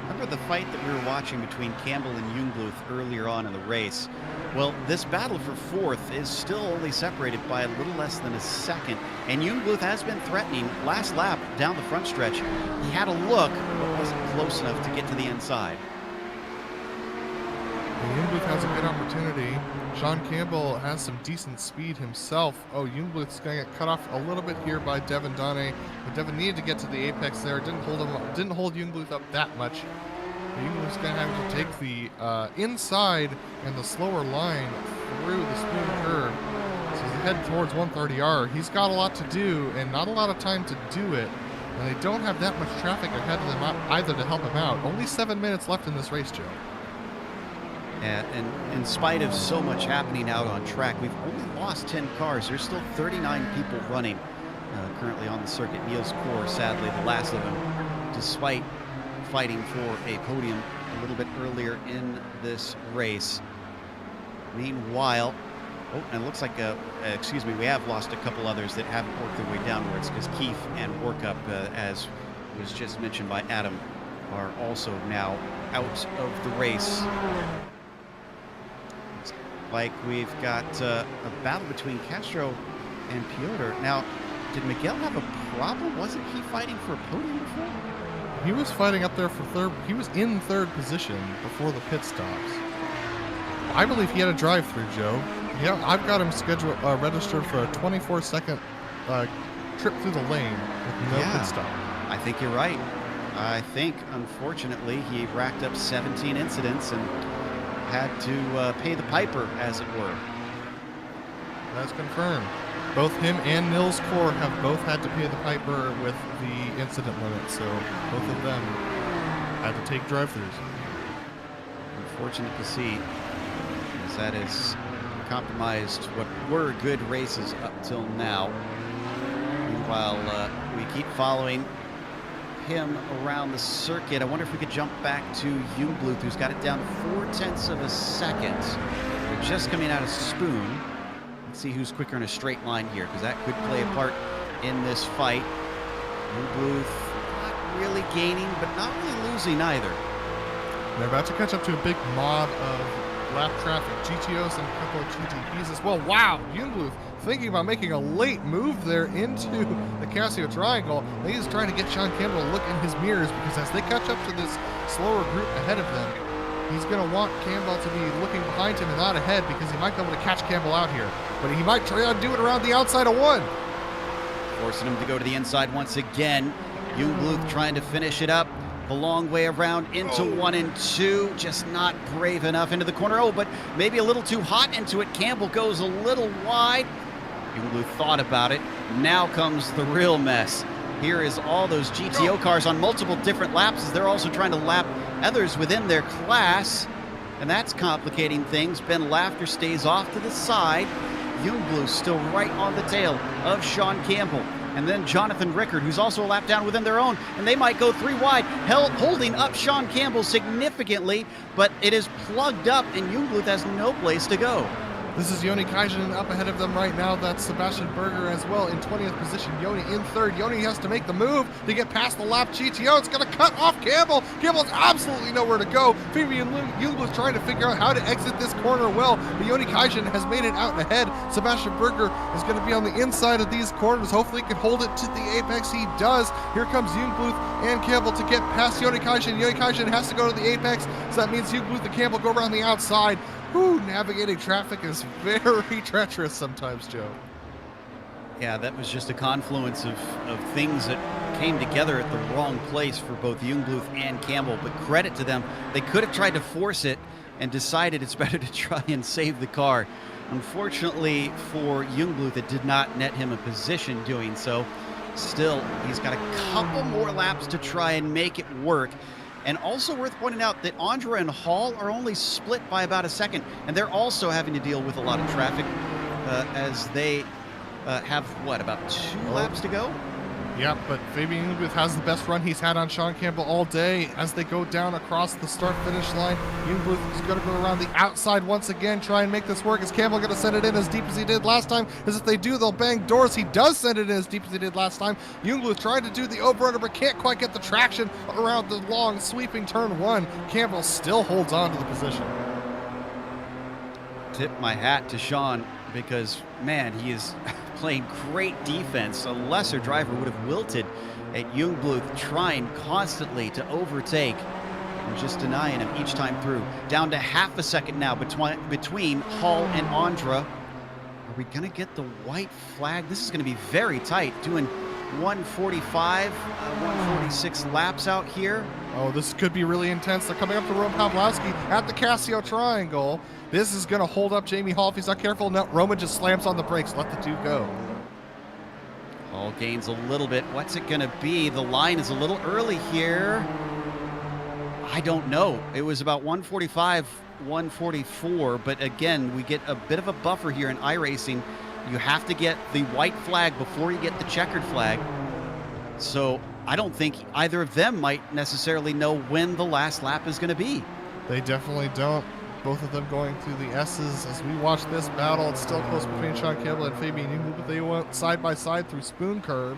Remember the fight that we were watching between Campbell and Jungbluth earlier on in the race? Well, this battle for 4th is still only separated by a little less than a second, and Jungbluth has been threatening. Last lap down the front stretch, he had a look, but wasn't close enough to get to the inside. Jungbluth has a good opportunity. Sean Campbell has some decent speed himself. Oh, Jungbluth's going to get cut off a little bit here by Devin Donne, but Devin needed to get to the apex there. Didn't hold Jungbluth up that much. Jungbluth's going to have to take the inside and the slower line through the Spoon Curve. So he's heading towards 130R. He's got a lot to do and not a lot of time to do it. And they don't have that much traffic ahead of them either to help him out. Only 7 minutes left in this race, Joe. And in spite of so much happening out on track, we've only lost 10 cars. There's still 39 people running currently on the circuit. Niels Kor, sadly, the last of them, despite fighting for a podium a little bit earlier in this race. Meanwhile, and it looks like, we have lost a couple others that haven't worked their way downwards, because Keith and Workup, as was just mentioned by Adam, are also now out of the race. Like we've got a battle between Castro and Piotr. Now, did Miguel have a problem? Wasn't he fighting for a podium before? He was fighting up there for third. He was in 3rd position before the pit stops. I believe he had a drive-through, Joe. Yeah, I've got him scheduled, registered for a 24-second trip through the lane with no pit stop. I think you're right. I think, unfortunately, he racked up 17 incidents and had to pay the piper, as it were. That's confirmed. Both him and Niels Kor have both had to pay the piper with the incident limit, so both of them had to take drive-thrus. Unfortunate to see, as that has compromised what were good races up till now. Meanwhile, we keep following him around the circuit. I wonder if we could jump back to Jungbluth, who's got it down to 0.4 of a second. They're just coming out of Spoon. Let's see who's quicker in a straight line here, because that could play a part in this fight. Jungbluth not really gaining, but not really losing either. They're about to catch up to a big mob of lap traffic, GTOs and a couple of GTPs as well. Wow, Jungbluth thinking about making a late move there into the Casio Triangle. He's trying to get Sean Campbell to look in his mirrors, because as they catch up to this slower group ahead of them, he's going to want Campbell to be looking behind him and not ahead, because he might be able to catch Campbell out here. But he might try to do it around the outside of 1. Forcing him to go to the inside once again. Jungbluth trying to finish it up the long way around into 1 and 2, just not brave enough into the corner. Oh, but maybe a little too hot into it. Campbell goes a little wide. Jungluth thought about it. Now comes the real mess. Here is all those GTO cars on multiple different laps as they're also trying to lap others within their class. And that's complicating things. Ben Lafter stays off to the side. Jungluth still right on the tail of Sean Campbell. And then Jonathan Rickard, who's also a lap down within their own. And they might go 3 wide, holding up Sean Campbell significantly. But it is plugged up, and Jungluth has no place to go. This is Yoni Kaisen up ahead of them right now. That's Sebastian Berger as well in 20th position. Yoni in third. Yoni has to make the move to get past the lap GTO. It's going to cut off Campbell. Campbell's absolutely nowhere to go. Fabian Jungluth trying to figure out how to exit this corner well. But Yoni Kaisen has made it out and ahead. Sebastian Berger is going to be on the inside of these corners. Hopefully he can hold it to the apex. He does. Here comes Jungluth and Campbell to get past Yoni Kaisen. Yoni Kaisen has to go to the apex. So that means Jungluth and Campbell go around the outside. Whew, navigating traffic is very treacherous sometimes, Joe. Yeah, that was just a confluence of things that came together at the wrong place for both Jungluth and Campbell. But credit to them, they could have tried to force it and decided it's better to try and save the car. Unfortunately for Jungluth, it did not net him a position doing so. Still, he's got a couple more laps to try and make it work. And also worth pointing out that Andra and Hall are only split by about a second, and they're also having to deal with a lot of traffic as they have, what, about 2 laps to go? Yeah, but Fabian Jungluth has the best run he's had on Sean Campbell all day as they go down across the start-finish line. Jungluth is going to go around the outside once again, try and make this work. Is Campbell going to send it in as deep as he did last time? Because if they do, they'll bang doors. He does send it in as deep as he did last time. Jungluth tried to do the over-under, but can't quite get the traction around the long, sweeping turn 1. Campbell still holds on to the position. Tip my hat to Sean because, man, he is playing great defense. A lesser driver would have wilted at Jungluth, trying constantly to overtake and just denying him each time through. Down to half a second now between Hall and Andra. Are we going to get the white flag? This is going to be very tight, doing 145, 146 laps out here. Oh, this could be really intense. They're coming up to Roman Pawlowski at the Casio Triangle. This is going to hold up Jamie Hall if he's not careful. No, Roman just slams on the brakes. Let the 2 go. Hall gains a little bit. What's it going to be? The line is a little early here. I don't know. It was about 145, 144. But again, we get a bit of a buffer here in iRacing. You have to get the white flag before you get the checkered flag. So I don't think either of them might necessarily know when the last lap is going to be. They definitely don't. Both of them going through the S's as we watch this battle. It's still close between Sean Campbell and Fabian Jungluth, but they went side by side through Spoon Curve.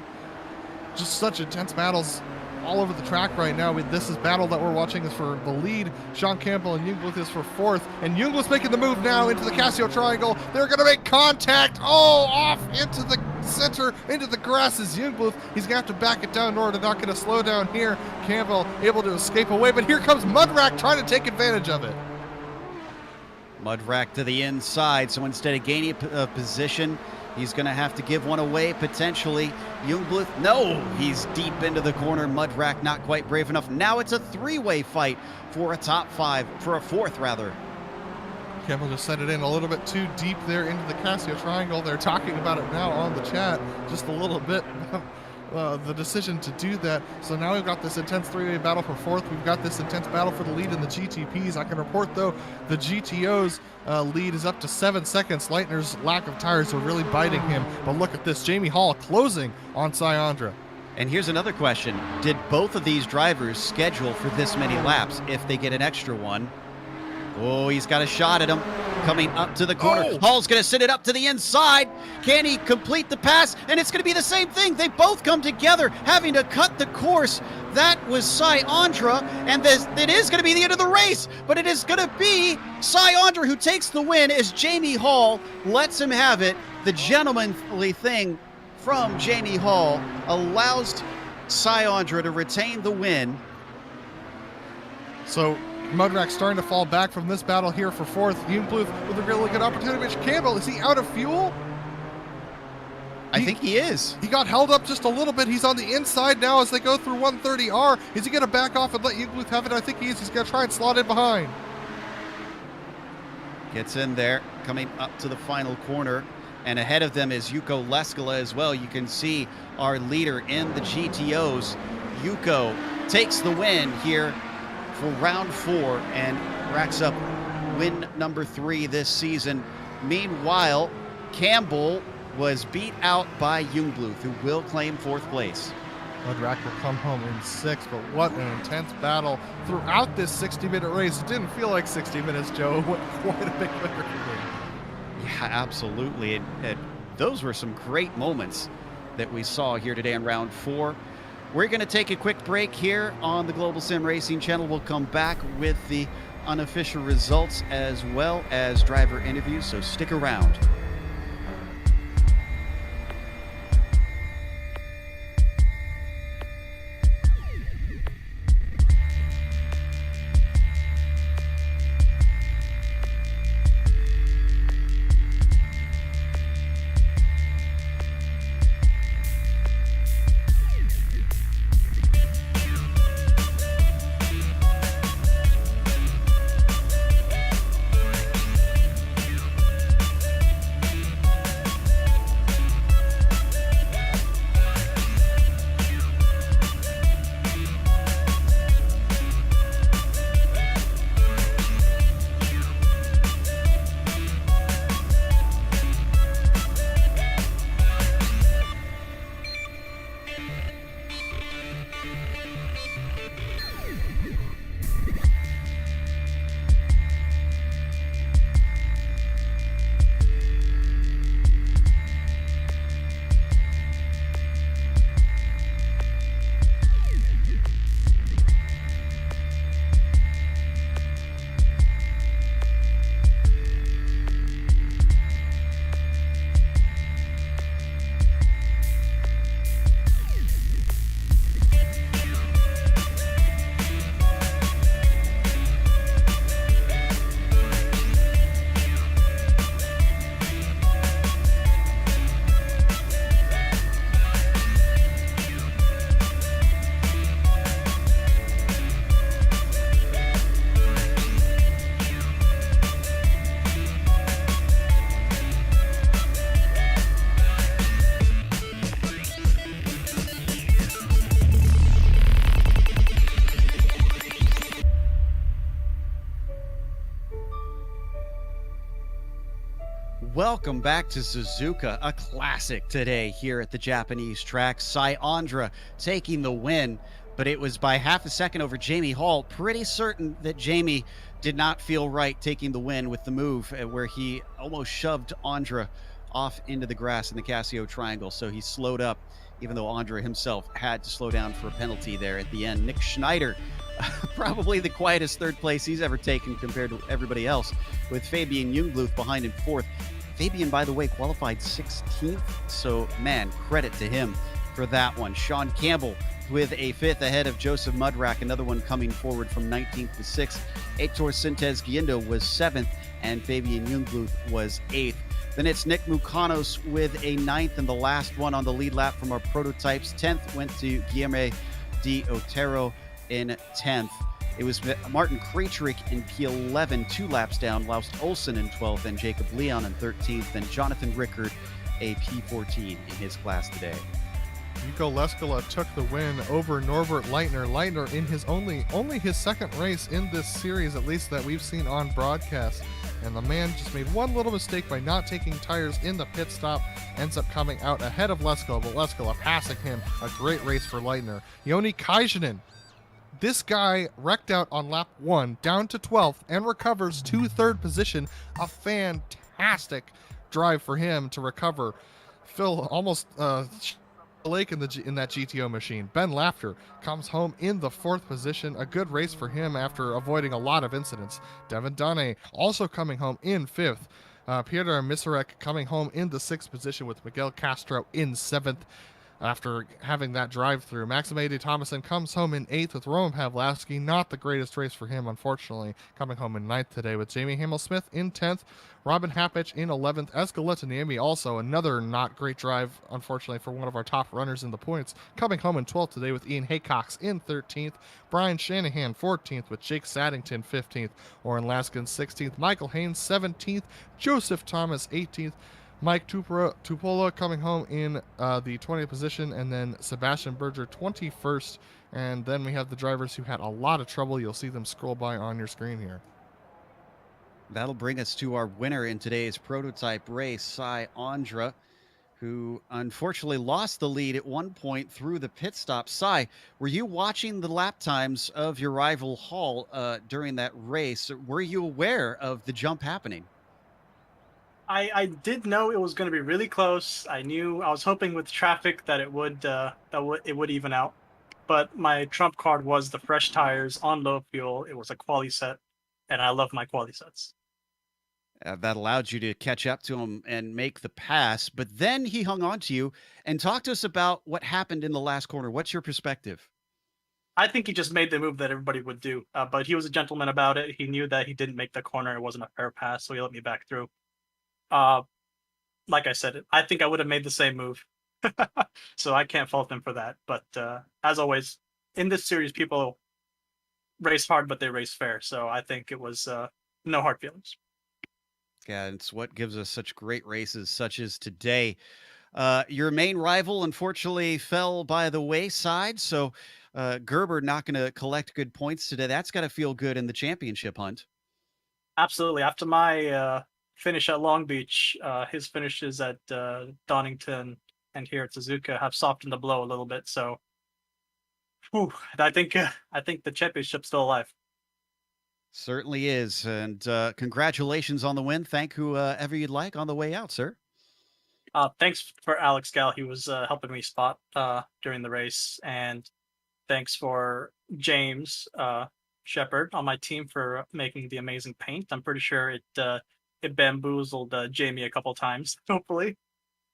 Just such intense battles all over the track right now. This is battle that we're watching is for the lead. Sean Campbell and Jungluth is for 4th. And Jungluth's making the move now into the Casio Triangle. They're going to make contact. Oh, off into the center, into the grass is Jungluth. He's going to have to back it down in order to not get a slowdown here. Campbell able to escape away, but here comes Mudrack trying to take advantage of it. Mudrack to the inside, so instead of gaining a position, he's going to have to give one away, potentially. Jungluth, no, he's deep into the corner. Mudrack not quite brave enough. Now it's a 3-way fight for a top 5, for a 4th, rather. Campbell just sent it in a little bit too deep there into the Casio Triangle. They're talking about it now on the chat, just a little bit. The decision to do that. So now we've got this intense 3-way battle for 4th. We've got this intense battle for the lead in the GTPs. I can report, though, the GTO's lead is up to 7 seconds. Leitner's lack of tires are really biting him. But look at this. Jamie Hall closing on Syandra. And here's another question. Did both of these drivers schedule for this many laps if they get an extra one? Oh, he's got a shot at him coming up to the corner. Oh! Hall's going to send it up to the inside. Can he complete the pass? And it's going to be the same thing. They both come together, having to cut the course. That was Syandra, and it is going to be the end of the race. But it is going to be Syandra who takes the win as Jamie Hall lets him have it. The gentlemanly thing from Jamie Hall allows Syandra to retain the win. So Mudrack starting to fall back from this battle here for 4th. Jungluth with a really good opportunity. Mitch Campbell, is he out of fuel? I think he is. He got held up just a little bit. He's on the inside now as they go through 130R. Is he going to back off and let Jungluth have it? I think he is. He's going to try and slot in behind. Gets in there, coming up to the final corner. And ahead of them is Yuko Leskala as well. You can see our leader in the GTOs. Yuko takes the win here for round 4 and racks up win number 3 this season. Meanwhile, Campbell was beat out by Jungbluth, who will claim 4th place. Mudrack will come home in 6th, but what an intense battle throughout this 60-minute race. It didn't feel like 60 minutes, Joe. What quite a bit quicker for me. Yeah, absolutely. Those were some great moments that we saw here today in round 4. We're going to take a quick break here on the Global Sim Racing channel. We'll come back with the unofficial results as well as driver interviews, so stick around. Welcome back to Suzuka, a classic today here at the Japanese track. Sai Andra taking the win, but it was by half a second over Jamie Hall. Pretty certain that Jamie did not feel right taking the win with the move where he almost shoved Andra off into the grass in the Casio triangle. So he slowed up, even though Andra himself had to slow down for a penalty there at the end. Nick Schneider, probably the quietest third place he's ever taken compared to everybody else, with Fabian Jungbluth behind in 4th. Fabian, by the way, qualified 16th, so man, credit to him for that one. Sean Campbell with a 5th ahead of Joseph Mudrack, another one coming forward from 19th to 6th. Heitor Sintez Guindo was 7th, and Fabian Jungbluth was 8th. Then it's Nick Mukanos with a 9th and the last one on the lead lap from our prototypes. 10th went to Guillermo de Otero in 10th. It was Martin Krejcik in P11, 2 laps down, Laust Olsen in 12th, and Jacob Leon in 13th, and Jonathan Rickard a P14 in his class today. Yuko Leskala took the win over Norbert Leitner. Leitner in his only his second race in this series, at least that we've seen on broadcast. And the man just made one little mistake by not taking tires in the pit stop, ends up coming out ahead of Leskala, but Leskala passing him. A great race for Leitner. Joni Kajanen. This guy wrecked out on lap 1, down to 12th, and recovers to 3rd position. A fantastic drive for him to recover. Phil almost Lake in that GTO machine. Ben Lafter comes home in the 4th position. A good race for him after avoiding a lot of incidents. Devin Dane also coming home in 5th. Peter Misarek coming home in the 6th position with Miguel Castro in 7th. After having that drive-through, Maxime Thomason comes home in 8th with Roman Pavlovsky. Not the greatest race for him, unfortunately. Coming home in 9th today with Jamie Hamill-Smith in 10th. Robin Hapich in 11th. Escaleta Niemi also another not great drive, unfortunately, for one of our top runners in the points. Coming home in 12th today with Ian Haycox in 13th. Brian Shanahan 14th with Jake Saddington 15th. Oren Laskin 16th. Michael Haynes 17th. Joseph Thomas 18th. Mike Tupola coming home in the 20th position, and then Sebastian Berger 21st. And then we have the drivers who had a lot of trouble. You'll see them scroll by on your screen here. That'll bring us to our winner in today's prototype race, Sai Andra, who unfortunately lost the lead at one point through the pit stop. Sai, were you watching the lap times of your rival Hall during that race? Were you aware of the jump happening? I did know it was going to be really close. I was hoping with traffic that it would even out. But my trump card was the fresh tires on low fuel. It was a quali set, and I love my quali sets. That allowed you to catch up to him and make the pass. But then he hung on to you and talked to us about what happened in the last corner. What's your perspective? I think he just made the move that everybody would do, but he was a gentleman about it. He knew that he didn't make the corner. It wasn't a fair pass, so he let me back through. Like I said, I think I would have made the same move. So I can't fault him for that. But as always, in this series, people race hard, but they race fair. So I think it was no hard feelings. Yeah, it's what gives us such great races, such as today. Your main rival, unfortunately, fell by the wayside. So Gerber not going to collect good points today. That's got to feel good in the championship hunt. Absolutely. After my finish at Long Beach, his finishes at Donington and here at Suzuka have softened the blow a little bit. So, I think the championship's still alive. Certainly is. And congratulations on the win. Thank whoever you'd like on the way out, sir. Thanks for Alex Gal. He was helping me spot during the race. And thanks for James Shepard on my team for making the amazing paint. I'm pretty sure it bamboozled Jamie a couple times, hopefully.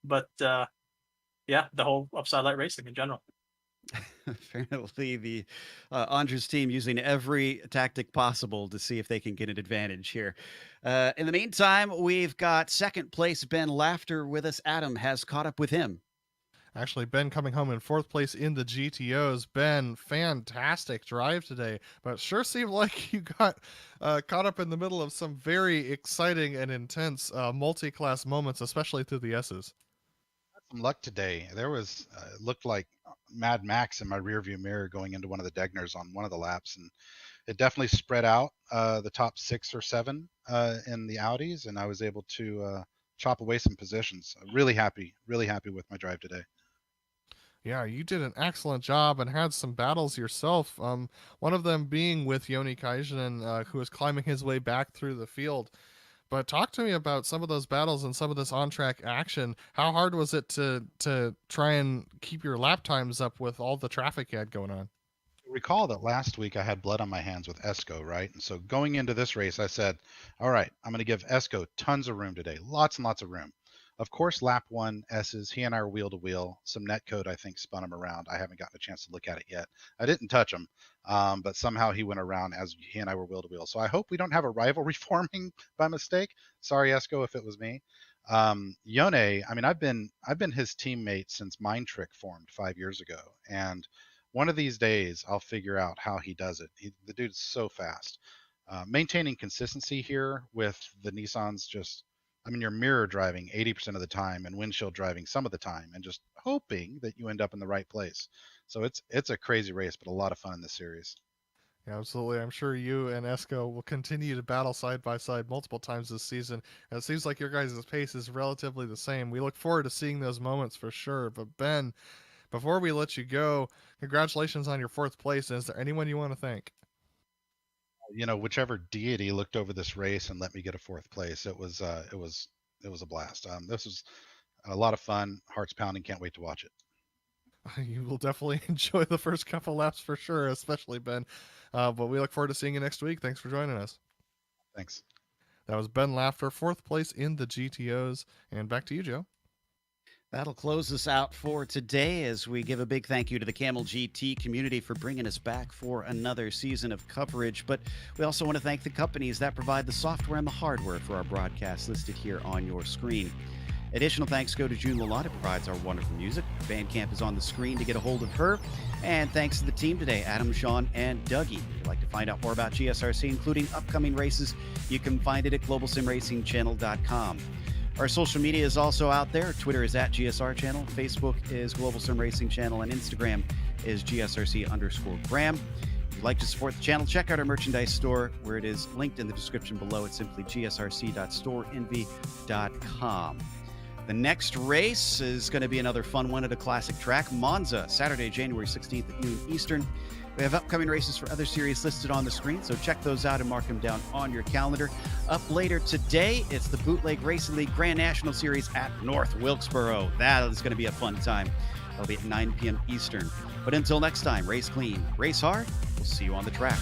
But yeah, the whole Upside Light Racing in general. Apparently, the Andres team using every tactic possible to see if they can get an advantage here. In the meantime, we've got second place Ben Laughter with us. Adam has caught up with him. Actually, Ben coming home in fourth place in the GTOs. Ben, fantastic drive today, but sure seemed like you got caught up in the middle of some very exciting and intense multi-class moments, especially through the S's. Some luck today. There was looked like Mad Max in my rearview mirror going into one of the Degners on one of the laps, and it definitely spread out the top 6 or 7 in the Audis, and I was able to chop away some positions. Really happy with my drive today. Yeah, you did an excellent job and had some battles yourself. One of them being with Yoni Kaisen, who was climbing his way back through the field. But talk to me about some of those battles and some of this on-track action. How hard was it to try and keep your lap times up with all the traffic you had going on? Recall that last week I had blood on my hands with Esco, right? And so going into this race, I said, all right, I'm going to give Esco tons of room today, lots and lots of room. Of course, lap 1 S's, he and I are wheel to wheel. Some net code, I think, spun him around. I haven't gotten a chance to look at it yet. I didn't touch him, but somehow he went around as he and I were wheel to wheel. So I hope we don't have a rivalry forming by mistake. Sorry, Esco, if it was me. Yone, I mean, I've been his teammate since Mind Trick formed 5 years ago, and one of these days I'll figure out how he does it. The dude's so fast. Maintaining consistency here with the Nissans, just, I mean, you're mirror driving 80% of the time and windshield driving some of the time, and just hoping that you end up in the right place. So it's a crazy race, but a lot of fun in this series. Yeah, absolutely. I'm sure you and Esco will continue to battle side by side multiple times this season. And it seems like your guys' pace is relatively the same. We look forward to seeing those moments for sure. But Ben, before we let you go, congratulations on your fourth place. And is there anyone you want to thank? You know, whichever deity looked over this race and let me get a fourth place, it was a blast. This was a lot of fun, hearts pounding. Can't wait to watch it. You will definitely enjoy the first couple laps for sure, especially Ben. But we look forward to seeing you next week. Thanks for joining us. Thanks. That was Ben Laughter, fourth place in the GTOs. And back to you, Joe. That'll close us out for today as we give a big thank you to the Kamel GT community for bringing us back for another season of coverage. But we also want to thank the companies that provide the software and the hardware for our broadcast listed here on your screen. Additional thanks go to June Lalonde, who provides our wonderful music. Bandcamp is on the screen to get a hold of her. And thanks to the team today, Adam, Sean, and Dougie. If you'd like to find out more about GSRC, including upcoming races, you can find it at globalsimracingchannel.com. Our social media is also out there. Twitter is at GSR Channel. Facebook is Global Sim Racing Channel. And Instagram is GSRC_Graham. If you'd like to support the channel, check out our merchandise store where it is linked in the description below. It's simply gsrc.storeenvy.com. The next race is going to be another fun one at a classic track, Monza, Saturday, January 16th at noon Eastern. We have upcoming races for other series listed on the screen, so check those out and mark them down on your calendar. Up later today, it's the Bootleg Racing League Grand National Series at North Wilkesboro. That is going to be a fun time. That'll be at 9 p.m. Eastern. But until next time, race clean, race hard. We'll see you on the track.